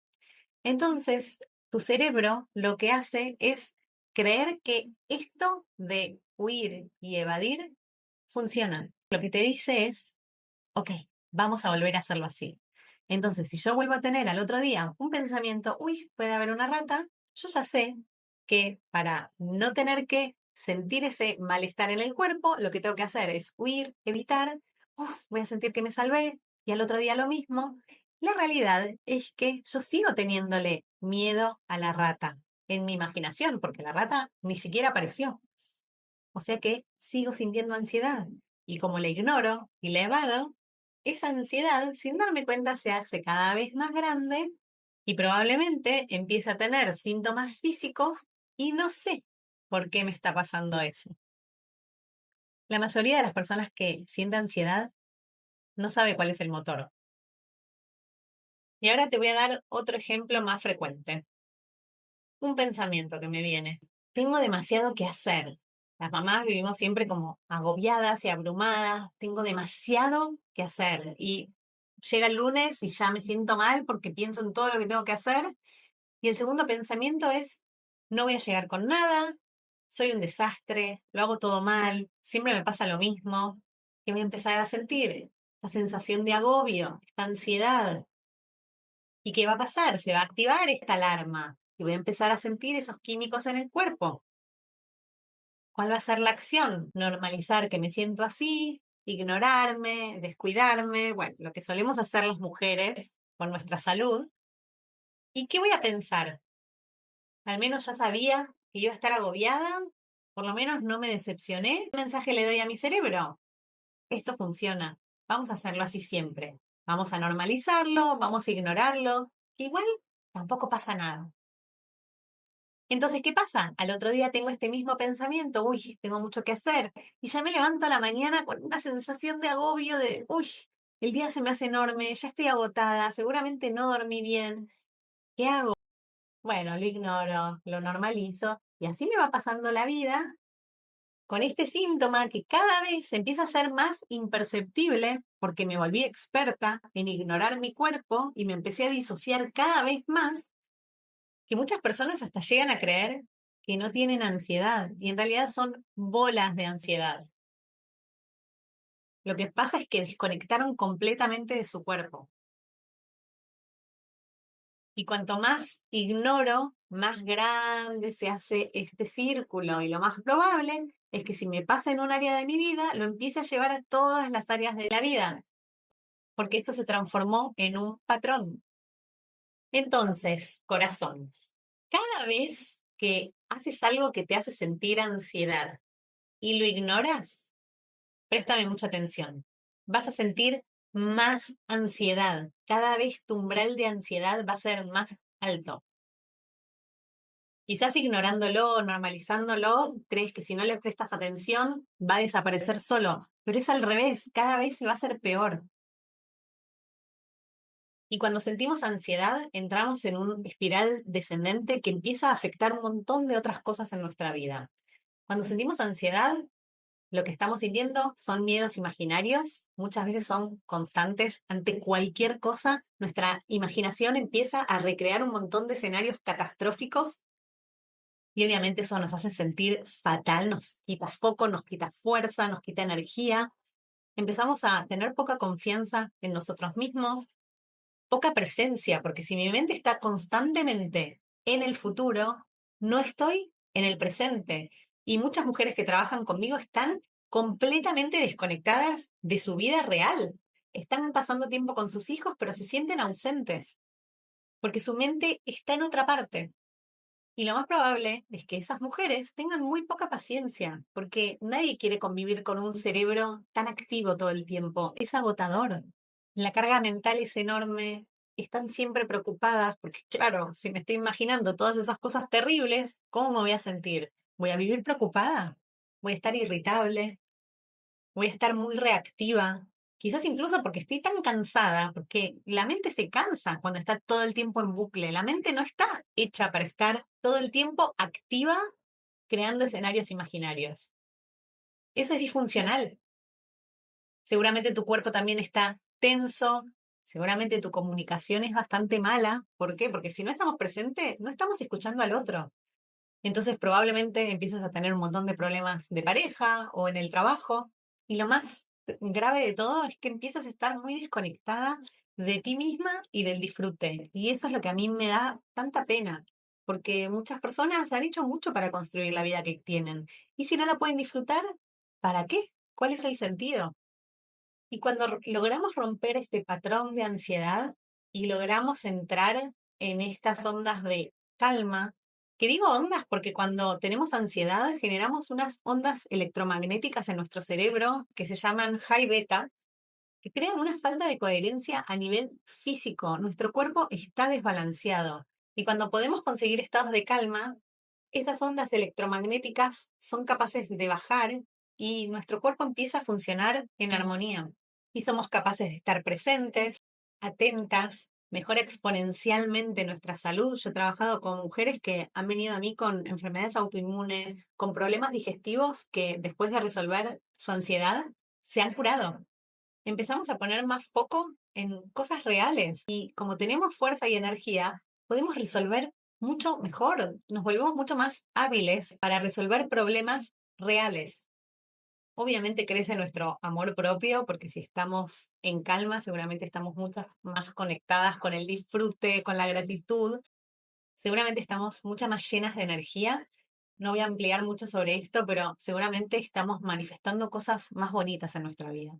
Entonces, tu cerebro lo que hace es creer que esto de huir y evadir funciona. Lo que te dice es, ok, vamos a volver a hacerlo así. Entonces, si yo vuelvo a tener al otro día un pensamiento, uy, puede haber una rata, yo ya sé que para no tener que sentir ese malestar en el cuerpo, lo que tengo que hacer es huir, evitar, voy a sentir que me salvé y al otro día lo mismo. La realidad es que yo sigo teniéndole miedo a la rata en mi imaginación, porque la rata ni siquiera apareció. O sea que sigo sintiendo ansiedad. Y como la ignoro y la evado, esa ansiedad, sin darme cuenta, se hace cada vez más grande y probablemente empiece a tener síntomas físicos y no sé por qué me está pasando eso. La mayoría de las personas que sienten ansiedad no sabe cuál es el motor. Y ahora te voy a dar otro ejemplo más frecuente. Un pensamiento que me viene. Tengo demasiado que hacer. Las mamás vivimos siempre como agobiadas y abrumadas. Tengo demasiado que hacer. Y llega el lunes y ya me siento mal porque pienso en todo lo que tengo que hacer. Y el segundo pensamiento es, no voy a llegar con nada, soy un desastre, lo hago todo mal, siempre me pasa lo mismo. Y voy a empezar a sentir esta sensación de agobio, esta ansiedad. ¿Y qué va a pasar? Se va a activar esta alarma y voy a empezar a sentir esos químicos en el cuerpo. ¿Cuál va a ser la acción? Normalizar que me siento así, ignorarme, descuidarme, bueno, lo que solemos hacer las mujeres con nuestra salud. ¿Y qué voy a pensar? Al menos ya sabía que iba a estar agobiada, por lo menos no me decepcioné. ¿Qué mensaje le doy a mi cerebro? Esto funciona, vamos a hacerlo así siempre. Vamos a normalizarlo, vamos a ignorarlo, igual tampoco pasa nada. Entonces, ¿qué pasa? Al otro día tengo este mismo pensamiento, uy, tengo mucho que hacer, y ya me levanto a la mañana con una sensación de agobio de, uy, el día se me hace enorme, ya estoy agotada, seguramente no dormí bien, ¿qué hago? Bueno, lo ignoro, lo normalizo, y así me va pasando la vida con este síntoma que cada vez empieza a ser más imperceptible porque me volví experta en ignorar mi cuerpo y me empecé a disociar cada vez más que muchas personas hasta llegan a creer que no tienen ansiedad y en realidad son bolas de ansiedad. Lo que pasa es que desconectaron completamente de su cuerpo. Y cuanto más ignoro, más grande se hace este círculo y lo más probable es que si me pasa en un área de mi vida, lo empiece a llevar a todas las áreas de la vida, porque esto se transformó en un patrón. Entonces, corazón, cada vez que haces algo que te hace sentir ansiedad, y lo ignoras, préstame mucha atención. Vas a sentir más ansiedad. Cada vez tu umbral de ansiedad va a ser más alto. Quizás ignorándolo, normalizándolo, crees que si no le prestas atención va a desaparecer solo, pero es al revés, cada vez se va a hacer peor. Y cuando sentimos ansiedad, entramos en un espiral descendente que empieza a afectar un montón de otras cosas en nuestra vida. Cuando sentimos ansiedad, lo que estamos sintiendo son miedos imaginarios, muchas veces son constantes. Ante cualquier cosa, nuestra imaginación empieza a recrear un montón de escenarios catastróficos y obviamente eso nos hace sentir fatal, nos quita foco, nos quita fuerza, nos quita energía. Empezamos a tener poca confianza en nosotros mismos, poca presencia, porque si mi mente está constantemente en el futuro, no estoy en el presente. Y muchas mujeres que trabajan conmigo están completamente desconectadas de su vida real. Están pasando tiempo con sus hijos, pero se sienten ausentes, porque su mente está en otra parte. Y lo más probable es que esas mujeres tengan muy poca paciencia, porque nadie quiere convivir con un cerebro tan activo todo el tiempo. Es agotador. La carga mental es enorme. Están siempre preocupadas, porque claro, si me estoy imaginando todas esas cosas terribles, ¿cómo me voy a sentir? ¿Voy a vivir preocupada? ¿Voy a estar irritable? ¿Voy a estar muy reactiva? Quizás incluso porque estoy tan cansada, porque la mente se cansa cuando está todo el tiempo en bucle. La mente no está hecha para estar todo el tiempo activa creando escenarios imaginarios. Eso es disfuncional. Seguramente tu cuerpo también está tenso, seguramente tu comunicación es bastante mala. ¿Por qué? Porque si no estamos presentes, no estamos escuchando al otro. Entonces probablemente empiezas a tener un montón de problemas de pareja o en el trabajo. Y lo más grave de todo es que empiezas a estar muy desconectada de ti misma y del disfrute. Y eso es lo que a mí me da tanta pena, porque muchas personas han hecho mucho para construir la vida que tienen. Y si no la pueden disfrutar, ¿para qué? ¿Cuál es el sentido? Y cuando logramos romper este patrón de ansiedad y logramos entrar en estas ondas de calma, que digo ondas porque cuando tenemos ansiedad generamos unas ondas electromagnéticas en nuestro cerebro que se llaman high beta, que crean una falta de coherencia a nivel físico. Nuestro cuerpo está desbalanceado. Y cuando podemos conseguir estados de calma, esas ondas electromagnéticas son capaces de bajar y nuestro cuerpo empieza a funcionar en armonía. Y somos capaces de estar presentes, atentas, mejora exponencialmente nuestra salud. Yo he trabajado con mujeres que han venido a mí con enfermedades autoinmunes, con problemas digestivos que después de resolver su ansiedad se han curado. Empezamos a poner más foco en cosas reales y como tenemos fuerza y energía, podemos resolver mucho mejor, nos volvemos mucho más hábiles para resolver problemas reales. Obviamente crece nuestro amor propio, porque si estamos en calma, seguramente estamos muchas más conectadas con el disfrute, con la gratitud. Seguramente estamos muchas más llenas de energía. No voy a ampliar mucho sobre esto, pero seguramente estamos manifestando cosas más bonitas en nuestra vida.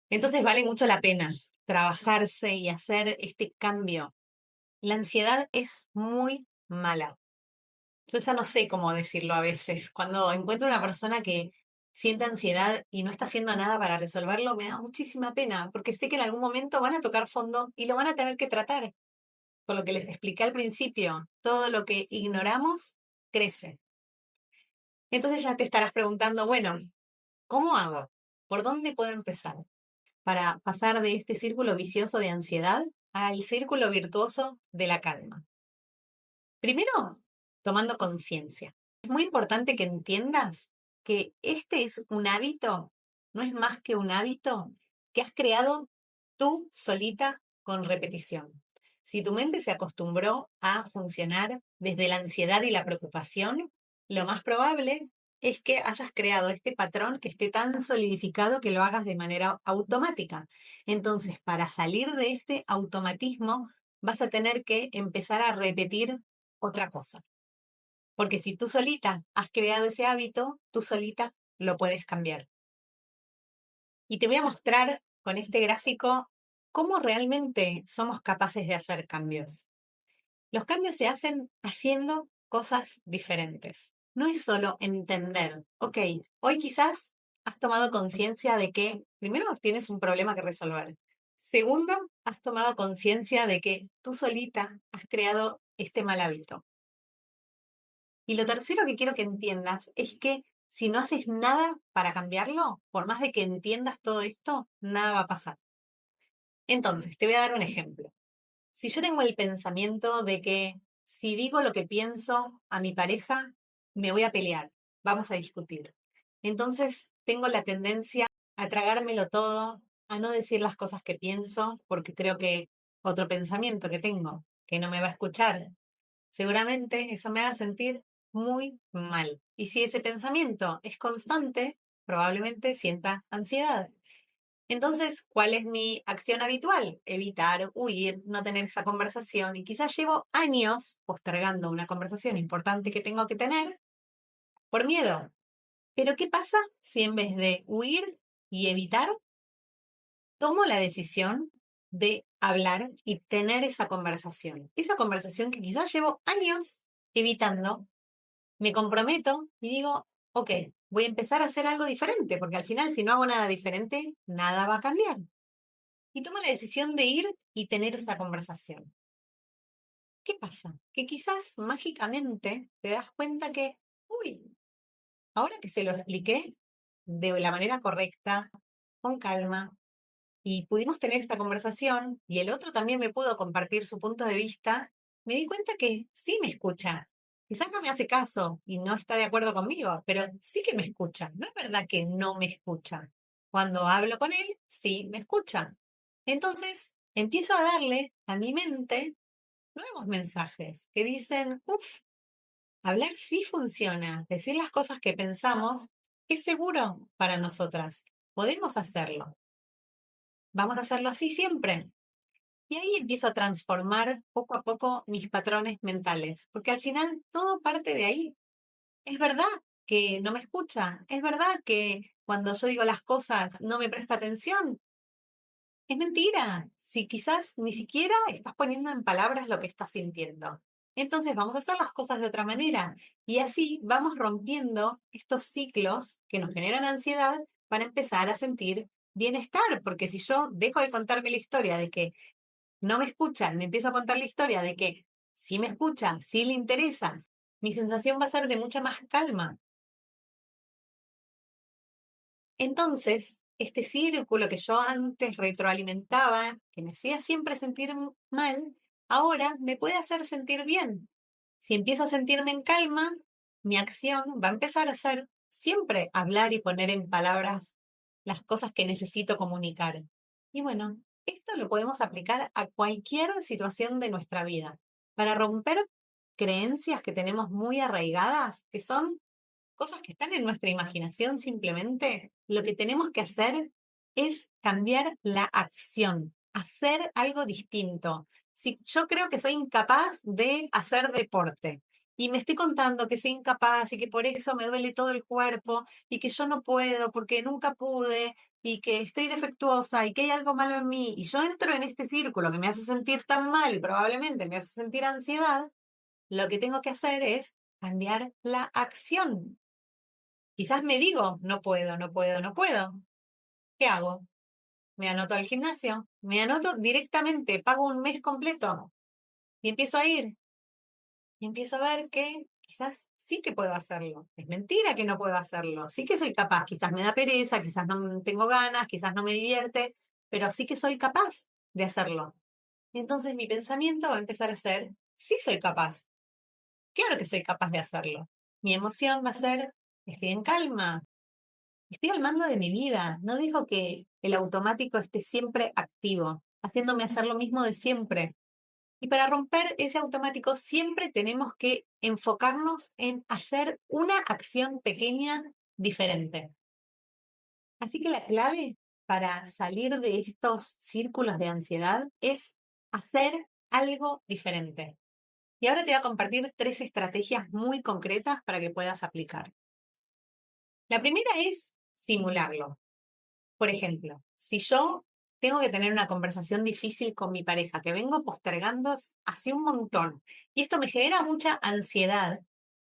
Entonces vale mucho la pena trabajarse y hacer este cambio. La ansiedad es muy mala. Yo ya no sé cómo decirlo a veces. Cuando encuentro una persona que siente ansiedad y no está haciendo nada para resolverlo, me da muchísima pena, porque sé que en algún momento van a tocar fondo y lo van a tener que tratar. Por lo que les expliqué al principio, todo lo que ignoramos crece. Entonces ya te estarás preguntando, bueno, ¿cómo hago? ¿Por dónde puedo empezar para pasar de este círculo vicioso de ansiedad al círculo virtuoso de la calma? Primero, tomando conciencia. Es muy importante que entiendas que este es un hábito, no es más que un hábito que has creado tú solita con repetición. Si tu mente se acostumbró a funcionar desde la ansiedad y la preocupación, lo más probable es que hayas creado este patrón que esté tan solidificado que lo hagas de manera automática. Entonces, para salir de este automatismo, vas a tener que empezar a repetir otra cosa. Porque si tú solita has creado ese hábito, tú solita lo puedes cambiar. Y te voy a mostrar con este gráfico cómo realmente somos capaces de hacer cambios. Los cambios se hacen haciendo cosas diferentes. No es solo entender, ok, hoy quizás has tomado conciencia de que, primero, tienes un problema que resolver. Segundo, has tomado conciencia de que tú solita has creado este mal hábito. Y lo tercero que quiero que entiendas es que si no haces nada para cambiarlo, por más de que entiendas todo esto, nada va a pasar. Entonces, te voy a dar un ejemplo. Si yo tengo el pensamiento de que si digo lo que pienso a mi pareja, me voy a pelear, vamos a discutir. Entonces, tengo la tendencia a tragármelo todo, a no decir las cosas que pienso, porque creo que otro pensamiento que tengo, que no me va a escuchar, seguramente eso me haga sentir muy mal. Y si ese pensamiento es constante, probablemente sienta ansiedad. Entonces, ¿cuál es mi acción habitual? Evitar, huir, no tener esa conversación. Y quizás llevo años postergando una conversación importante que tengo que tener por miedo. Pero ¿qué pasa si en vez de huir y evitar, tomo la decisión de hablar y tener esa conversación? Esa conversación que quizás llevo años evitando, me comprometo y digo, ok, voy a empezar a hacer algo diferente, porque al final si no hago nada diferente, nada va a cambiar. Y tomo la decisión de ir y tener esa conversación. ¿Qué pasa? Que quizás mágicamente te das cuenta que, uy, ahora que se lo expliqué de la manera correcta, con calma, y pudimos tener esta conversación, y el otro también me pudo compartir su punto de vista, me di cuenta que sí me escucha. Quizás no me hace caso y no está de acuerdo conmigo, pero sí que me escucha. No es verdad que no me escucha. Cuando hablo con él, sí me escucha. Entonces, empiezo a darle a mi mente nuevos mensajes que dicen, uff, hablar sí funciona, decir las cosas que pensamos es seguro para nosotras, podemos hacerlo, vamos a hacerlo así siempre. Y ahí empiezo a transformar poco a poco mis patrones mentales, porque al final todo parte de ahí. Es verdad que no me escucha, es verdad que cuando yo digo las cosas no me presta atención. Es mentira. Si quizás ni siquiera estás poniendo en palabras lo que estás sintiendo. Entonces vamos a hacer las cosas de otra manera. Y así vamos rompiendo estos ciclos que nos generan ansiedad para empezar a sentir bienestar. Porque si yo dejo de contarme la historia de que no me escuchan, me empiezo a contar la historia de que sí me escuchan, sí le interesas, mi sensación va a ser de mucha más calma. Entonces, este círculo que yo antes retroalimentaba, que me hacía siempre sentir mal, ahora me puede hacer sentir bien. Si empiezo a sentirme en calma, mi acción va a empezar a ser siempre hablar y poner en palabras las cosas que necesito comunicar. Y bueno, esto lo podemos aplicar a cualquier situación de nuestra vida, para romper creencias que tenemos muy arraigadas, que son cosas que están en nuestra imaginación simplemente. Lo que tenemos que hacer es cambiar la acción, hacer algo distinto. Si yo creo que soy incapaz de hacer deporte y me estoy contando que soy incapaz y que por eso me duele todo el cuerpo y que yo no puedo porque nunca pude y que estoy defectuosa y que hay algo malo en mí y yo entro en este círculo que me hace sentir tan mal y probablemente me hace sentir ansiedad, lo que tengo que hacer es cambiar la acción. Quizás me digo, no puedo, no puedo, no puedo. ¿Qué hago? Me anoto al gimnasio, me anoto directamente, pago un mes completo y empiezo a ir. Y empiezo a ver que quizás sí que puedo hacerlo. Es mentira que no puedo hacerlo. Sí que soy capaz. Quizás me da pereza, quizás no tengo ganas, quizás no me divierte, pero sí que soy capaz de hacerlo. Y entonces mi pensamiento va a empezar a ser, sí soy capaz. Claro que soy capaz de hacerlo. Mi emoción va a ser, estoy en calma, estoy al mando de mi vida. No digo que el automático esté siempre activo, haciéndome hacer lo mismo de siempre. Y para romper ese automático siempre tenemos que enfocarnos en hacer una acción pequeña diferente. Así que la clave para salir de estos círculos de ansiedad es hacer algo diferente. Y ahora te voy a compartir 3 estrategias muy concretas para que puedas aplicar. La primera es simularlo. Por ejemplo, si yo tengo que tener una conversación difícil con mi pareja, que vengo postergando hace un montón, y esto me genera mucha ansiedad,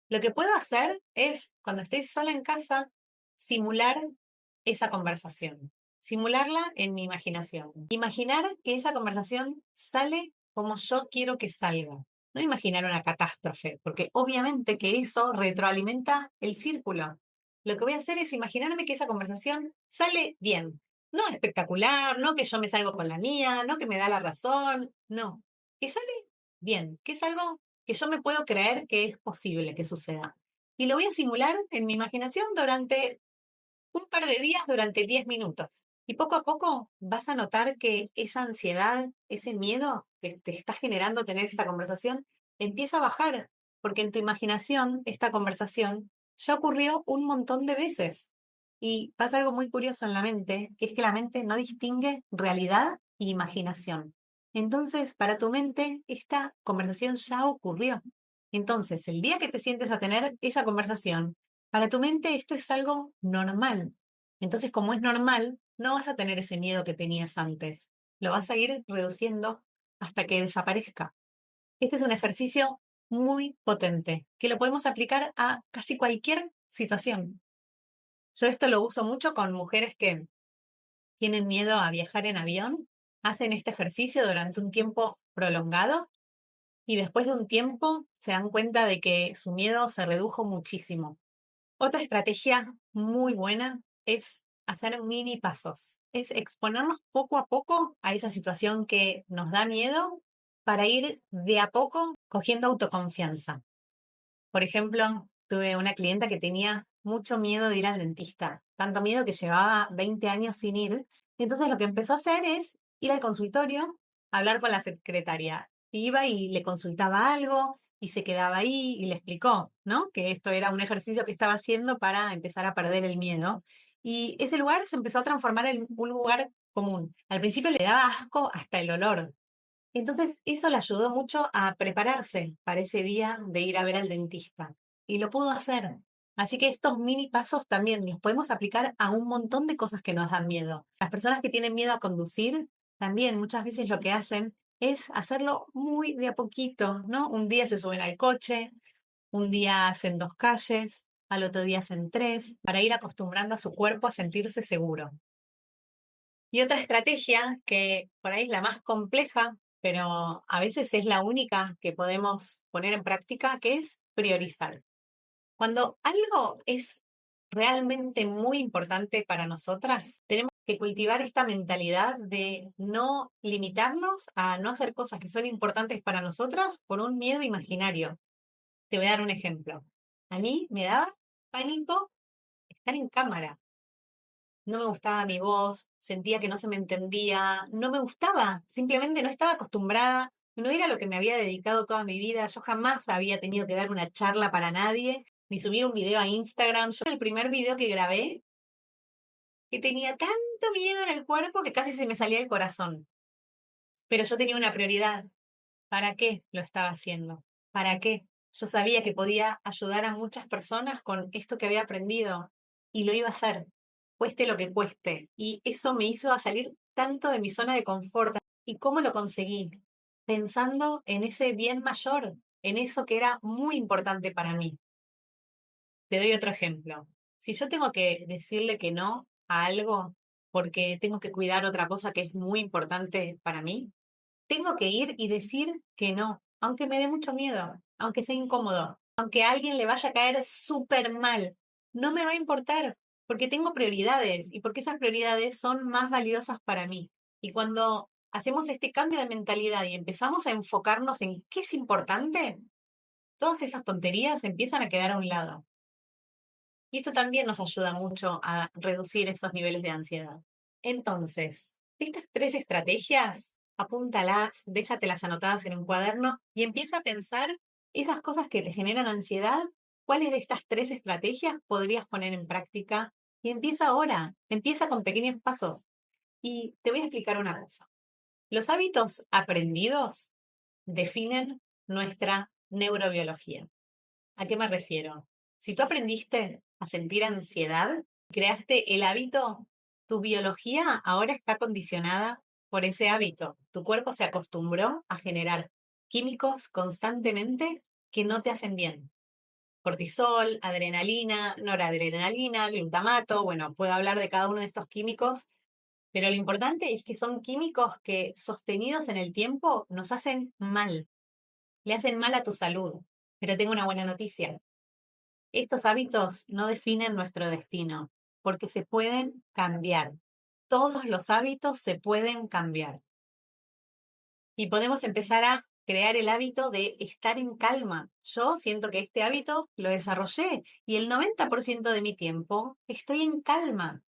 lo que puedo hacer es, cuando estoy sola en casa, simular esa conversación, simularla en mi imaginación. Imaginar que esa conversación sale como yo quiero que salga. No imaginar una catástrofe, porque obviamente que eso retroalimenta el círculo. Lo que voy a hacer es imaginarme que esa conversación sale bien. No espectacular, no que yo me salgo con la mía, no que me da la razón, no. Que sale bien, que es algo que yo me puedo creer que es posible que suceda. Y lo voy a simular en mi imaginación durante un par de días, durante 10 minutos. Y poco a poco vas a notar que esa ansiedad, ese miedo que te está generando tener esta conversación, empieza a bajar, porque en tu imaginación esta conversación ya ocurrió un montón de veces. Y pasa algo muy curioso en la mente, que es que la mente no distingue realidad e imaginación. Entonces, para tu mente, esta conversación ya ocurrió. Entonces, el día que te sientes a tener esa conversación, Para tu mente esto es algo normal. Entonces, como es normal, no vas a tener ese miedo que tenías antes. Lo vas a ir reduciendo hasta que desaparezca. Este es un ejercicio muy potente que lo podemos aplicar a casi cualquier situación. Yo esto lo uso mucho con mujeres que tienen miedo a viajar en avión. Hacen este ejercicio durante un tiempo prolongado y después de un tiempo se dan cuenta de que su miedo se redujo muchísimo. Otra estrategia muy buena es hacer mini pasos, es exponernos poco a poco a esa situación que nos da miedo para ir de a poco cogiendo autoconfianza. Por ejemplo, tuve una clienta que tenía mucho miedo de ir al dentista, tanto miedo que llevaba 20 años sin ir. Entonces lo que empezó a hacer es ir al consultorio, hablar con la secretaria. Iba y le consultaba algo y se quedaba ahí y le explicó, ¿no? Que esto era un ejercicio que estaba haciendo para empezar a perder el miedo. Y ese lugar se empezó a transformar en un lugar común. Al principio le daba asco hasta el olor, entonces, eso le ayudó mucho a prepararse para ese día de ir a ver al dentista. Y lo pudo hacer. Así que estos mini pasos también los podemos aplicar a un montón de cosas que nos dan miedo. Las personas que tienen miedo a conducir, también muchas veces lo que hacen es hacerlo muy de a poquito, ¿no? Un día se suben al coche, un día hacen 2 calles, al otro día hacen 3, para ir acostumbrando a su cuerpo a sentirse seguro. Y otra estrategia que por ahí es la más compleja, pero a veces es la única que podemos poner en práctica, que es priorizar. Cuando algo es realmente muy importante para nosotras, tenemos que cultivar esta mentalidad de no limitarnos a no hacer cosas que son importantes para nosotras por un miedo imaginario. Te voy a dar un ejemplo. A mí me daba pánico estar en cámara. No me gustaba mi voz, sentía que no se me entendía, no me gustaba, simplemente no estaba acostumbrada, no era lo que me había dedicado toda mi vida, yo jamás había tenido que dar una charla para nadie, ni subir un video a Instagram. Yo el primer video que grabé, que tenía tanto miedo en el cuerpo que casi se me salía el corazón, pero yo tenía una prioridad. ¿Para qué lo estaba haciendo? ¿Para qué? Yo sabía que podía ayudar a muchas personas con esto que había aprendido y lo iba a hacer, cueste lo que cueste. Y eso me hizo a salir tanto de mi zona de confort. ¿Y cómo lo conseguí? Pensando en ese bien mayor, en eso que era muy importante para mí. Te doy otro ejemplo. Si yo tengo que decirle que no a algo porque tengo que cuidar otra cosa que es muy importante para mí, tengo que ir y decir que no, aunque me dé mucho miedo, aunque sea incómodo, aunque a alguien le vaya a caer súper mal. No me va a importar, porque tengo prioridades y porque esas prioridades son más valiosas para mí. Y cuando hacemos este cambio de mentalidad y empezamos a enfocarnos en qué es importante, todas esas tonterías empiezan a quedar a un lado. Y esto también nos ayuda mucho a reducir esos niveles de ansiedad. Entonces, estas 3 estrategias, apúntalas, déjatelas anotadas en un cuaderno y empieza a pensar esas cosas que te generan ansiedad. ¿Cuáles de estas 3 estrategias podrías poner en práctica? Y empieza ahora, empieza con pequeños pasos. Y te voy a explicar una cosa. Los hábitos aprendidos definen nuestra neurobiología. ¿A qué me refiero? Si tú aprendiste a sentir ansiedad, creaste el hábito, tu biología ahora está condicionada por ese hábito. Tu cuerpo se acostumbró a generar químicos constantemente que no te hacen bien. Cortisol, adrenalina, noradrenalina, glutamato, bueno, puedo hablar de cada uno de estos químicos, pero lo importante es que son químicos que sostenidos en el tiempo nos hacen mal, le hacen mal a tu salud. Pero tengo una buena noticia. Estos hábitos no definen nuestro destino, porque se pueden cambiar. Todos los hábitos se pueden cambiar. Y podemos empezar a crear el hábito de estar en calma. Yo siento que este hábito lo desarrollé y el 90% de mi tiempo estoy en calma.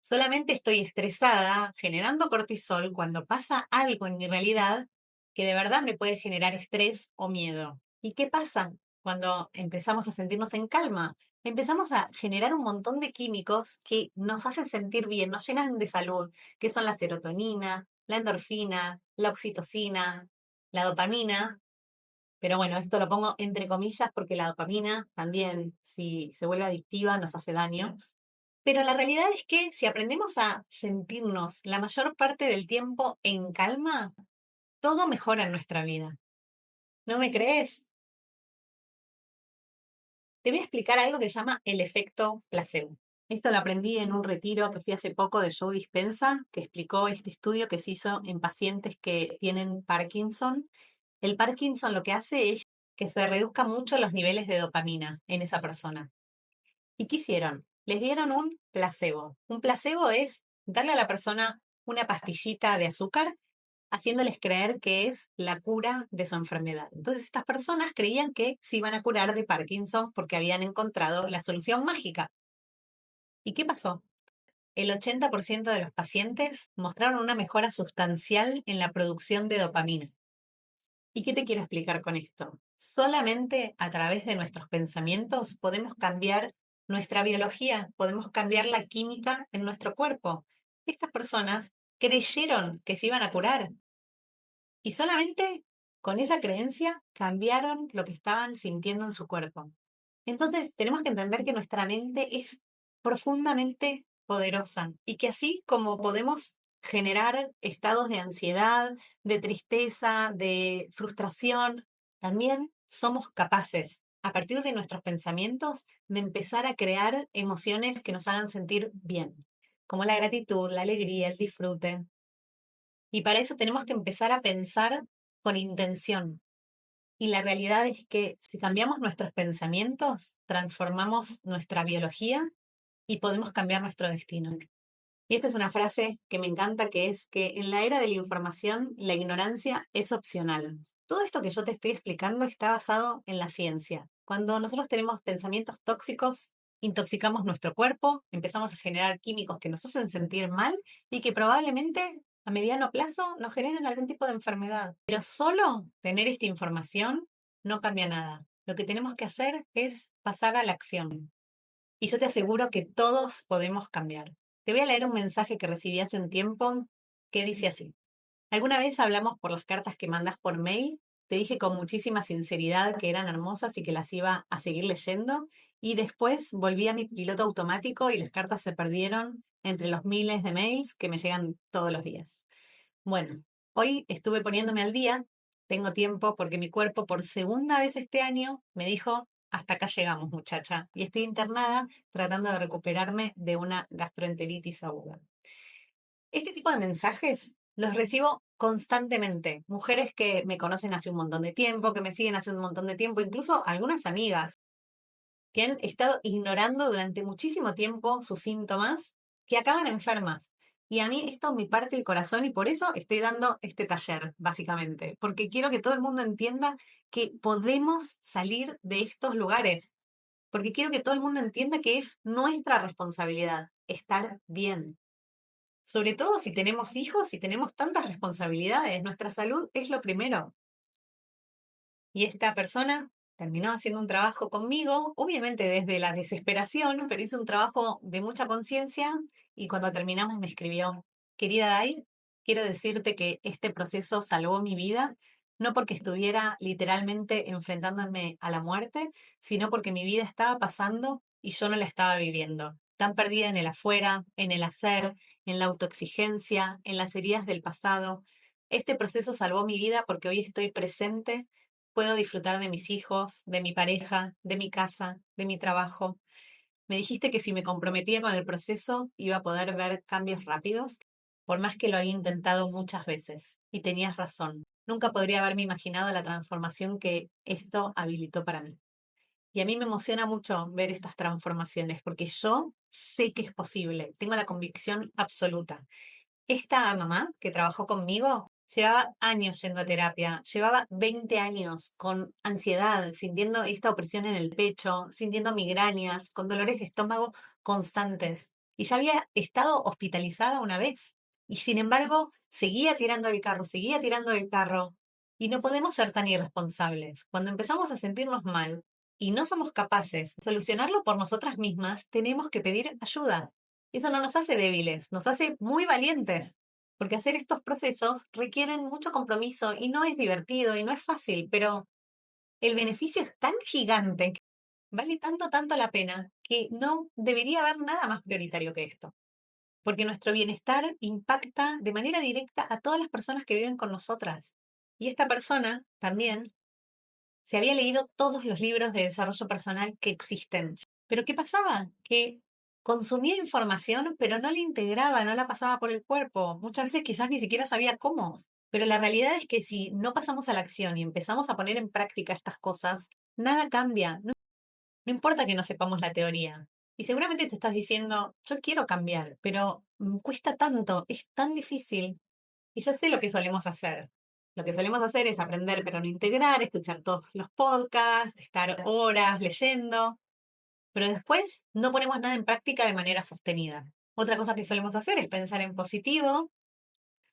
Solamente estoy estresada, generando cortisol cuando pasa algo en mi realidad que de verdad me puede generar estrés o miedo. ¿Y qué pasa cuando empezamos a sentirnos en calma? Empezamos a generar un montón de químicos que nos hacen sentir bien, nos llenan de salud, que son la serotonina, la endorfina, la oxitocina, la dopamina. Pero bueno, esto lo pongo entre comillas porque la dopamina también, si se vuelve adictiva, nos hace daño. Pero la realidad es que si aprendemos a sentirnos la mayor parte del tiempo en calma, todo mejora en nuestra vida. ¿No me crees? Te voy a explicar algo que se llama el efecto placebo. Esto lo aprendí en un retiro que fui hace poco de Joe Dispenza, que explicó este estudio que se hizo en pacientes que tienen Parkinson. El Parkinson lo que hace es que se reduzcan mucho los niveles de dopamina en esa persona. ¿Y qué hicieron? Les dieron un placebo. Un placebo es darle a la persona una pastillita de azúcar, haciéndoles creer que es la cura de su enfermedad. Entonces estas personas creían que se iban a curar de Parkinson porque habían encontrado la solución mágica. ¿Y qué pasó? El 80% de los pacientes mostraron una mejora sustancial en la producción de dopamina. ¿Y qué te quiero explicar con esto? Solamente a través de nuestros pensamientos podemos cambiar nuestra biología, podemos cambiar la química en nuestro cuerpo. Estas personas creyeron que se iban a curar y solamente con esa creencia cambiaron lo que estaban sintiendo en su cuerpo. Entonces, tenemos que entender que nuestra mente es profundamente poderosa y que así como podemos generar estados de ansiedad, de tristeza, de frustración, también somos capaces, a partir de nuestros pensamientos, de empezar a crear emociones que nos hagan sentir bien, como la gratitud, la alegría, el disfrute. Y para eso tenemos que empezar a pensar con intención. Y la realidad es que si cambiamos nuestros pensamientos, transformamos nuestra biología y podemos cambiar nuestro destino. Y esta es una frase que me encanta, que es que en la era de la información, la ignorancia es opcional. Todo esto que yo te estoy explicando está basado en la ciencia. Cuando nosotros tenemos pensamientos tóxicos, intoxicamos nuestro cuerpo, empezamos a generar químicos que nos hacen sentir mal y que probablemente a mediano plazo nos generen algún tipo de enfermedad. Pero solo tener esta información no cambia nada. Lo que tenemos que hacer es pasar a la acción. Y yo te aseguro que todos podemos cambiar. Te voy a leer un mensaje que recibí hace un tiempo que dice así. ¿Alguna vez hablamos por las cartas que mandas por mail? Te dije con muchísima sinceridad que eran hermosas y que las iba a seguir leyendo. Y después volví a mi piloto automático y las cartas se perdieron entre los miles de mails que me llegan todos los días. Bueno, hoy estuve poniéndome al día, tengo tiempo porque mi cuerpo por segunda vez este año me dijo, hasta acá llegamos muchacha, y estoy internada tratando de recuperarme de una gastroenteritis aguda. Este tipo de mensajes los recibo constantemente. Mujeres que me conocen hace un montón de tiempo, que me siguen hace un montón de tiempo, incluso algunas amigas que han estado ignorando durante muchísimo tiempo sus síntomas, que acaban enfermas. Y a mí esto me parte el corazón y por eso estoy dando este taller, básicamente, porque quiero que todo el mundo entienda que podemos salir de estos lugares, porque quiero que todo el mundo entienda que es nuestra responsabilidad estar bien. Sobre todo si tenemos hijos y tenemos tantas responsabilidades, nuestra salud es lo primero. Y esta persona terminó haciendo un trabajo conmigo, obviamente desde la desesperación, pero hizo un trabajo de mucha conciencia y cuando terminamos me escribió, querida Dai, quiero decirte que este proceso salvó mi vida, no porque estuviera literalmente enfrentándome a la muerte, sino porque mi vida estaba pasando y yo no la estaba viviendo. Tan perdida en el afuera, en el hacer, en la autoexigencia, en las heridas del pasado. Este proceso salvó mi vida porque hoy estoy presente, puedo disfrutar de mis hijos, de mi pareja, de mi casa, de mi trabajo. Me dijiste que si me comprometía con el proceso iba a poder ver cambios rápidos, por más que lo había intentado muchas veces. Y tenías razón. Nunca podría haberme imaginado la transformación que esto habilitó para mí. Y a mí me emociona mucho ver estas transformaciones porque yo sé que es posible, tengo la convicción absoluta. Esta mamá que trabajó conmigo llevaba años yendo a terapia, llevaba 20 años con ansiedad, sintiendo esta opresión en el pecho, sintiendo migrañas, con dolores de estómago constantes. Y ya había estado hospitalizada una vez. Y sin embargo, seguía tirando el carro, seguía tirando el carro. Y no podemos ser tan irresponsables. Cuando empezamos a sentirnos mal y no somos capaces de solucionarlo por nosotras mismas, tenemos que pedir ayuda. Eso no nos hace débiles, nos hace muy valientes, porque hacer estos procesos requieren mucho compromiso y no es divertido y no es fácil, pero el beneficio es tan gigante, vale tanto la pena, que no debería haber nada más prioritario que esto. Porque nuestro bienestar impacta de manera directa a todas las personas que viven con nosotras. Y esta persona también se había leído todos los libros de desarrollo personal que existen. Pero ¿qué pasaba? Que consumía información, pero no la integraba, no la pasaba por el cuerpo. Muchas veces quizás ni siquiera sabía cómo. Pero la realidad es que si no pasamos a la acción y empezamos a poner en práctica estas cosas, nada cambia. No importa que no sepamos la teoría. Y seguramente te estás diciendo, yo quiero cambiar, pero cuesta tanto, es tan difícil. Y yo sé lo que solemos hacer. Lo que solemos hacer es aprender pero no integrar, escuchar todos los podcasts, estar horas leyendo, pero después no ponemos nada en práctica de manera sostenida. Otra cosa que solemos hacer es pensar en positivo.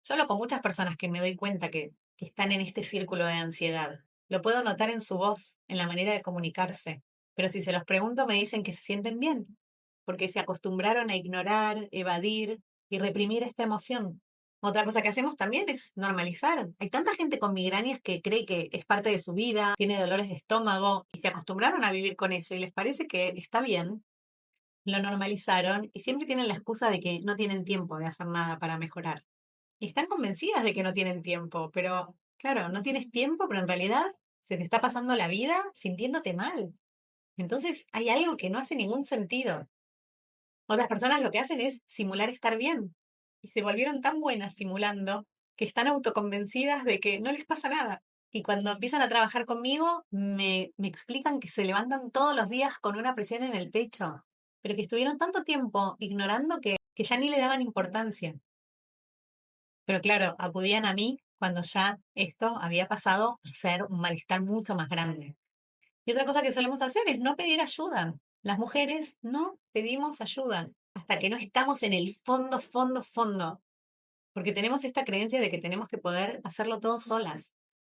Yo hablo con muchas personas que me doy cuenta que están en este círculo de ansiedad. Lo puedo notar en su voz, en la manera de comunicarse. Pero si se los pregunto, me dicen que se sienten bien, porque se acostumbraron a ignorar, evadir y reprimir esta emoción. Otra cosa que hacemos también es normalizar. Hay tanta gente con migrañas que cree que es parte de su vida, tiene dolores de estómago y se acostumbraron a vivir con eso y les parece que está bien. Lo normalizaron y siempre tienen la excusa de que no tienen tiempo de hacer nada para mejorar. Y están convencidas de que no tienen tiempo, pero claro, no tienes tiempo, pero en realidad se te está pasando la vida sintiéndote mal. Entonces hay algo que no hace ningún sentido. Otras personas lo que hacen es simular estar bien y se volvieron tan buenas simulando que están autoconvencidas de que no les pasa nada. Y cuando empiezan a trabajar conmigo, me explican que se levantan todos los días con una presión en el pecho, pero que estuvieron tanto tiempo ignorando que ya ni le daban importancia. Pero claro, acudían a mí cuando ya esto había pasado a ser un malestar mucho más grande. Y otra cosa que solemos hacer es no pedir ayuda. Las mujeres no pedimos ayuda hasta que no estamos en el fondo, porque tenemos esta creencia de que tenemos que poder hacerlo todo solas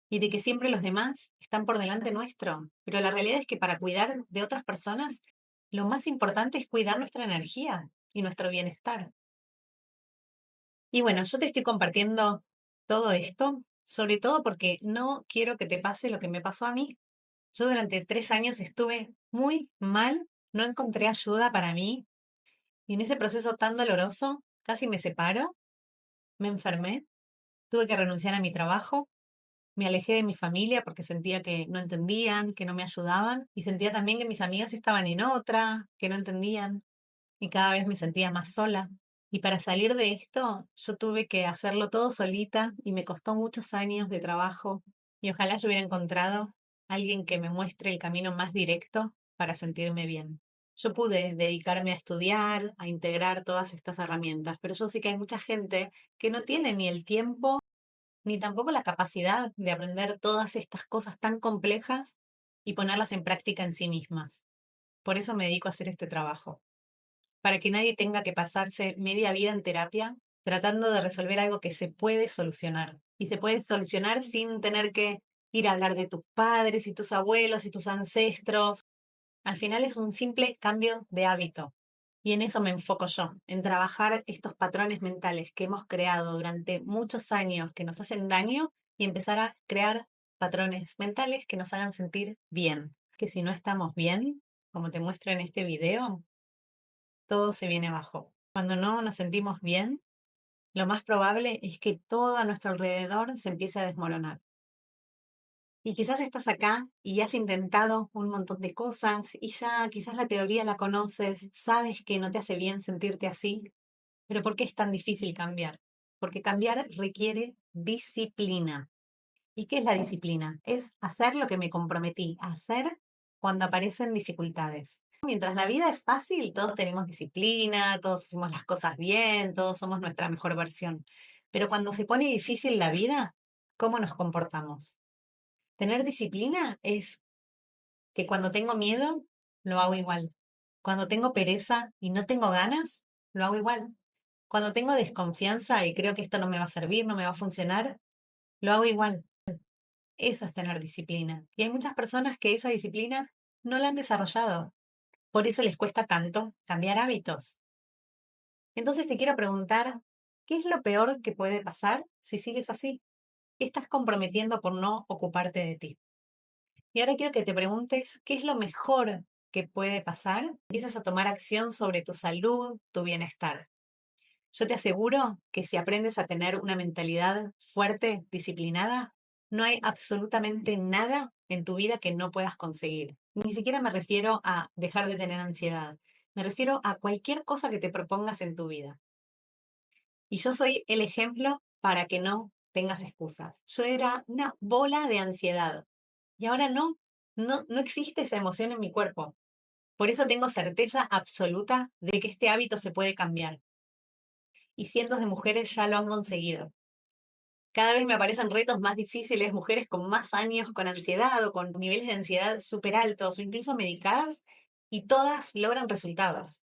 y de que siempre los demás están por delante nuestro. Pero la realidad es que para cuidar de otras personas, lo más importante es cuidar nuestra energía y nuestro bienestar. Y bueno, yo te estoy compartiendo todo esto, sobre todo porque no quiero que te pase lo que me pasó a mí. Yo durante 3 años estuve muy mal, no encontré ayuda para mí y en ese proceso tan doloroso casi me separo, me enfermé, tuve que renunciar a mi trabajo, me alejé de mi familia porque sentía que no entendían, que no me ayudaban y sentía también que mis amigas estaban en otra, que no entendían y cada vez me sentía más sola. Y para salir de esto, yo tuve que hacerlo todo solita y me costó muchos años de trabajo. Y ojalá yo hubiera encontrado alguien que me muestre el camino más directo para sentirme bien. Yo pude dedicarme a estudiar, a integrar todas estas herramientas, pero yo sé que hay mucha gente que no tiene ni el tiempo ni tampoco la capacidad de aprender todas estas cosas tan complejas y ponerlas en práctica en sí mismas. Por eso me dedico a hacer este trabajo para que nadie tenga que pasarse media vida en terapia tratando de resolver algo que se puede solucionar. Y se puede solucionar sin tener que ir a hablar de tus padres y tus abuelos y tus ancestros. Al final es un simple cambio de hábito. Y en eso me enfoco yo, en trabajar estos patrones mentales que hemos creado durante muchos años que nos hacen daño y empezar a crear patrones mentales que nos hagan sentir bien. Que si no estamos bien, como te muestro en este video, todo se viene abajo. Cuando no nos sentimos bien, lo más probable es que todo a nuestro alrededor se empiece a desmoronar. Y quizás estás acá y has intentado un montón de cosas y ya quizás la teoría la conoces, sabes que no te hace bien sentirte así, pero ¿por qué es tan difícil cambiar? Porque cambiar requiere disciplina. ¿Y qué es la disciplina? Es hacer lo que me comprometí a hacer cuando aparecen dificultades. Mientras la vida es fácil, todos tenemos disciplina, todos hacemos las cosas bien, todos somos nuestra mejor versión. Pero cuando se pone difícil la vida, ¿cómo nos comportamos? Tener disciplina es que cuando tengo miedo, lo hago igual. Cuando tengo pereza y no tengo ganas, lo hago igual. Cuando tengo desconfianza y creo que esto no me va a servir, no me va a funcionar, lo hago igual. Eso es tener disciplina. Y hay muchas personas que esa disciplina no la han desarrollado. Por eso les cuesta tanto cambiar hábitos. Entonces te quiero preguntar, ¿qué es lo peor que puede pasar si sigues así? ¿Qué estás comprometiendo por no ocuparte de ti? Y ahora quiero que te preguntes qué es lo mejor que puede pasar. Empiezas a tomar acción sobre tu salud, tu bienestar. Yo te aseguro que si aprendes a tener una mentalidad fuerte, disciplinada, no hay absolutamente nada en tu vida que no puedas conseguir. Ni siquiera me refiero a dejar de tener ansiedad. Me refiero a cualquier cosa que te propongas en tu vida. Y yo soy el ejemplo para que no tengas excusas. Yo era una bola de ansiedad y ahora no existe esa emoción en mi cuerpo. Por eso tengo certeza absoluta de que este hábito se puede cambiar. Y cientos de mujeres ya lo han conseguido. Cada vez me aparecen retos más difíciles, mujeres con más años, con ansiedad o con niveles de ansiedad súper altos o incluso medicadas, y todas logran resultados.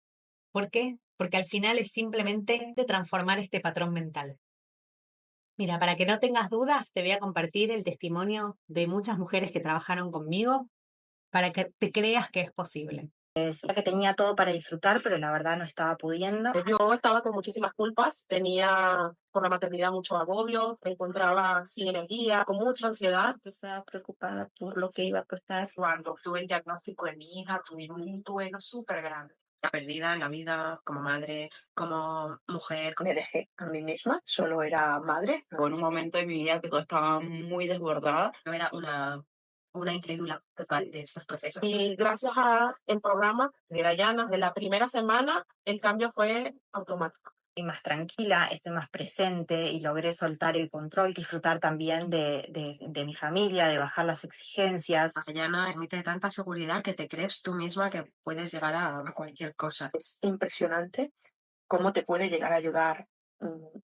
¿Por qué? Porque al final es simplemente de transformar este patrón mental. Mira, para que no tengas dudas, te voy a compartir el testimonio de muchas mujeres que trabajaron conmigo para que te creas que es posible. Decía que tenía todo para disfrutar, pero la verdad no estaba pudiendo. Yo estaba con muchísimas culpas, tenía por la maternidad mucho agobio, me encontraba sin energía, con mucha ansiedad. Estaba preocupada por lo que iba a pasar. Cuando tuve el diagnóstico de mi hija, tuve un duelo súper grande. La perdida en la vida como madre, como mujer. Me dejé a mí misma, solo era madre. Fue en un momento de mi vida que todo estaba muy desbordada. Yo era una incrédula total de estos procesos. Y gracias al programa de Dayana, de la primera semana, el cambio fue automático. Estoy más tranquila, estoy más presente y logré soltar el control, disfrutar también de mi familia, de bajar las exigencias. Dayana emite tanta seguridad que te crees tú misma que puedes llegar a cualquier cosa. Es impresionante cómo te puede llegar a ayudar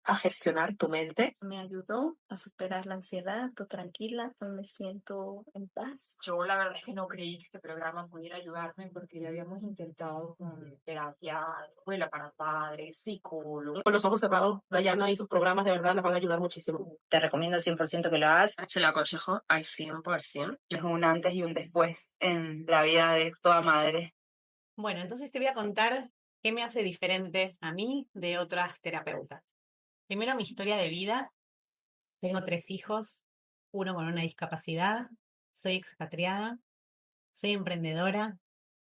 a gestionar tu mente. Me ayudó a superar la ansiedad, estoy tranquila, me siento en paz. Yo la verdad es que no creí que este programa pudiera ayudarme porque ya habíamos intentado con terapia, escuela para padres, psicólogo. Con los ojos cerrados, Dayana y sus programas de verdad nos van a ayudar muchísimo. Te recomiendo 100% que lo hagas. Se lo aconsejo al 100%. Es un antes y un después en la vida de toda madre. Bueno, entonces te voy a contar qué me hace diferente a mí de otras terapeutas. Primero, mi historia de vida. Tengo 3 hijos, uno con una discapacidad, soy expatriada, soy emprendedora,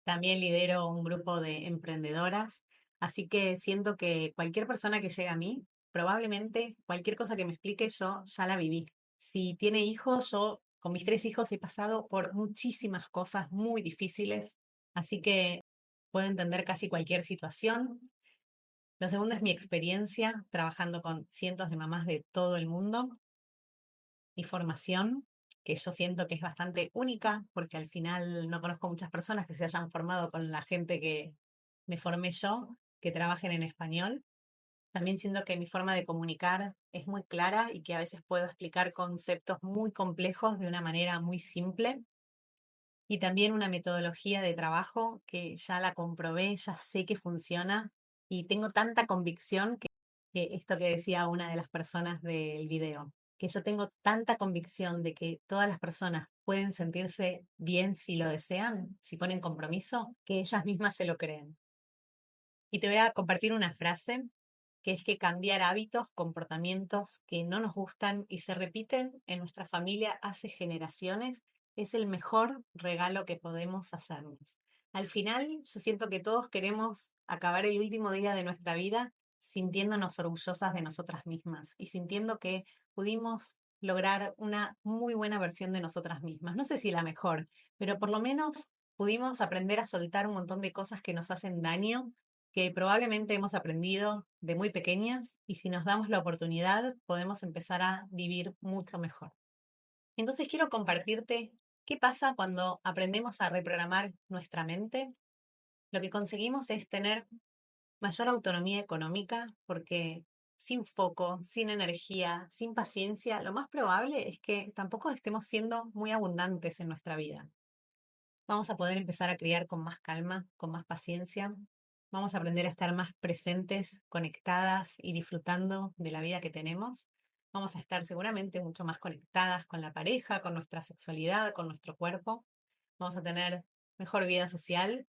también lidero un grupo de emprendedoras, así que siento que cualquier persona que llegue a mí, probablemente cualquier cosa que me explique yo ya la viví. Si tiene hijos, yo con mis 3 hijos he pasado por muchísimas cosas muy difíciles, así que puedo entender casi cualquier situación. Lo segundo es mi experiencia trabajando con cientos de mamás de todo el mundo, mi formación, que yo siento que es bastante única, porque al final no conozco muchas personas que se hayan formado con la gente que me formé yo, que trabajen en español. También siento que mi forma de comunicar es muy clara y que a veces puedo explicar conceptos muy complejos de una manera muy simple. Y también una metodología de trabajo que ya la comprobé, ya sé que funciona y tengo tanta convicción que esto que decía una de las personas del video, que yo tengo tanta convicción de que todas las personas pueden sentirse bien si lo desean, si ponen compromiso, que ellas mismas se lo creen. Y te voy a compartir una frase que es que cambiar hábitos, comportamientos que no nos gustan y se repiten en nuestra familia hace generaciones es el mejor regalo que podemos hacernos. Al final, yo siento que todos queremos acabar el último día de nuestra vida sintiéndonos orgullosas de nosotras mismas y sintiendo que pudimos lograr una muy buena versión de nosotras mismas. No sé si la mejor, pero por lo menos pudimos aprender a soltar un montón de cosas que nos hacen daño, que probablemente hemos aprendido de muy pequeñas y si nos damos la oportunidad podemos empezar a vivir mucho mejor. Entonces quiero compartirte qué pasa cuando aprendemos a reprogramar nuestra mente. Lo que conseguimos es tener mayor autonomía económica porque sin foco, sin energía, sin paciencia, lo más probable es que tampoco estemos siendo muy abundantes en nuestra vida. Vamos a poder empezar a criar con más calma, con más paciencia. Vamos a aprender a estar más presentes, conectadas y disfrutando de la vida que tenemos. Vamos a estar seguramente mucho más conectadas con la pareja, con nuestra sexualidad, con nuestro cuerpo. Vamos a tener mejor vida social,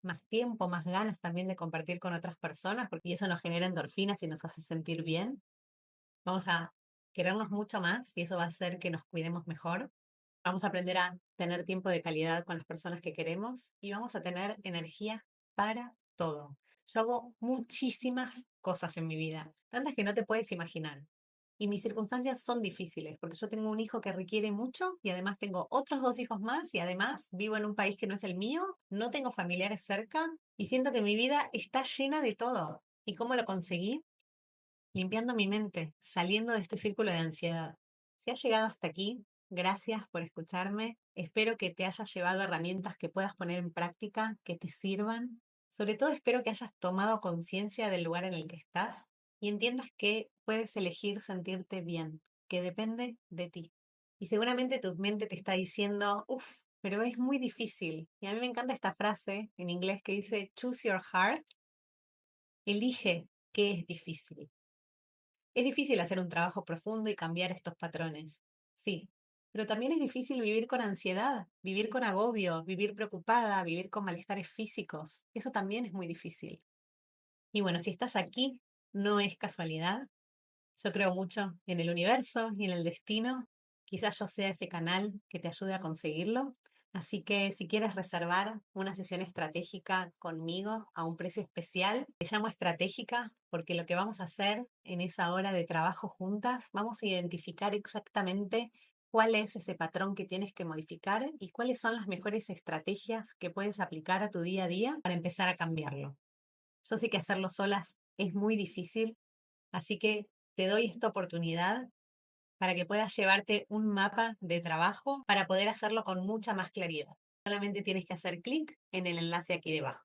más tiempo, más ganas también de compartir con otras personas, porque eso nos genera endorfinas y nos hace sentir bien. Vamos a querernos mucho más y eso va a hacer que nos cuidemos mejor. Vamos a aprender a tener tiempo de calidad con las personas que queremos y vamos a tener energía para todo. Yo hago muchísimas cosas en mi vida, tantas que no te puedes imaginar. Y mis circunstancias son difíciles, porque yo tengo un hijo que requiere mucho y además tengo otros 2 hijos más y además vivo en un país que no es el mío, no tengo familiares cerca y siento que mi vida está llena de todo. ¿Y cómo lo conseguí? Limpiando mi mente, saliendo de este círculo de ansiedad. Si has llegado hasta aquí, gracias por escucharme. Espero que te hayas llevado herramientas que puedas poner en práctica, que te sirvan. Sobre todo espero que hayas tomado conciencia del lugar en el que estás y entiendas que puedes elegir sentirte bien, que depende de ti. Y seguramente tu mente te está diciendo, uff, pero es muy difícil. Y a mí me encanta esta frase en inglés que dice, choose your heart, elige qué es difícil. Es difícil hacer un trabajo profundo y cambiar estos patrones, sí, pero también es difícil vivir con ansiedad, vivir con agobio, vivir preocupada, vivir con malestares físicos. Eso también es muy difícil. Y bueno, si estás aquí, no es casualidad. Yo creo mucho en el universo y en el destino. Quizás yo sea ese canal que te ayude a conseguirlo. Así que si quieres reservar una sesión estratégica conmigo a un precio especial, te llamo estratégica porque lo que vamos a hacer en esa hora de trabajo juntas, vamos a identificar exactamente cuál es ese patrón que tienes que modificar y cuáles son las mejores estrategias que puedes aplicar a tu día a día para empezar a cambiarlo. Yo sé que hacerlo solas es muy difícil, así que te doy esta oportunidad para que puedas llevarte un mapa de trabajo para poder hacerlo con mucha más claridad. Solamente tienes que hacer clic en el enlace aquí debajo.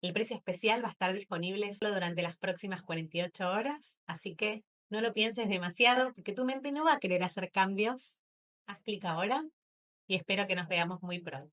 El precio especial va a estar disponible solo durante las próximas 48 horas, así que no lo pienses demasiado porque tu mente no va a querer hacer cambios. Haz clic ahora y espero que nos veamos muy pronto.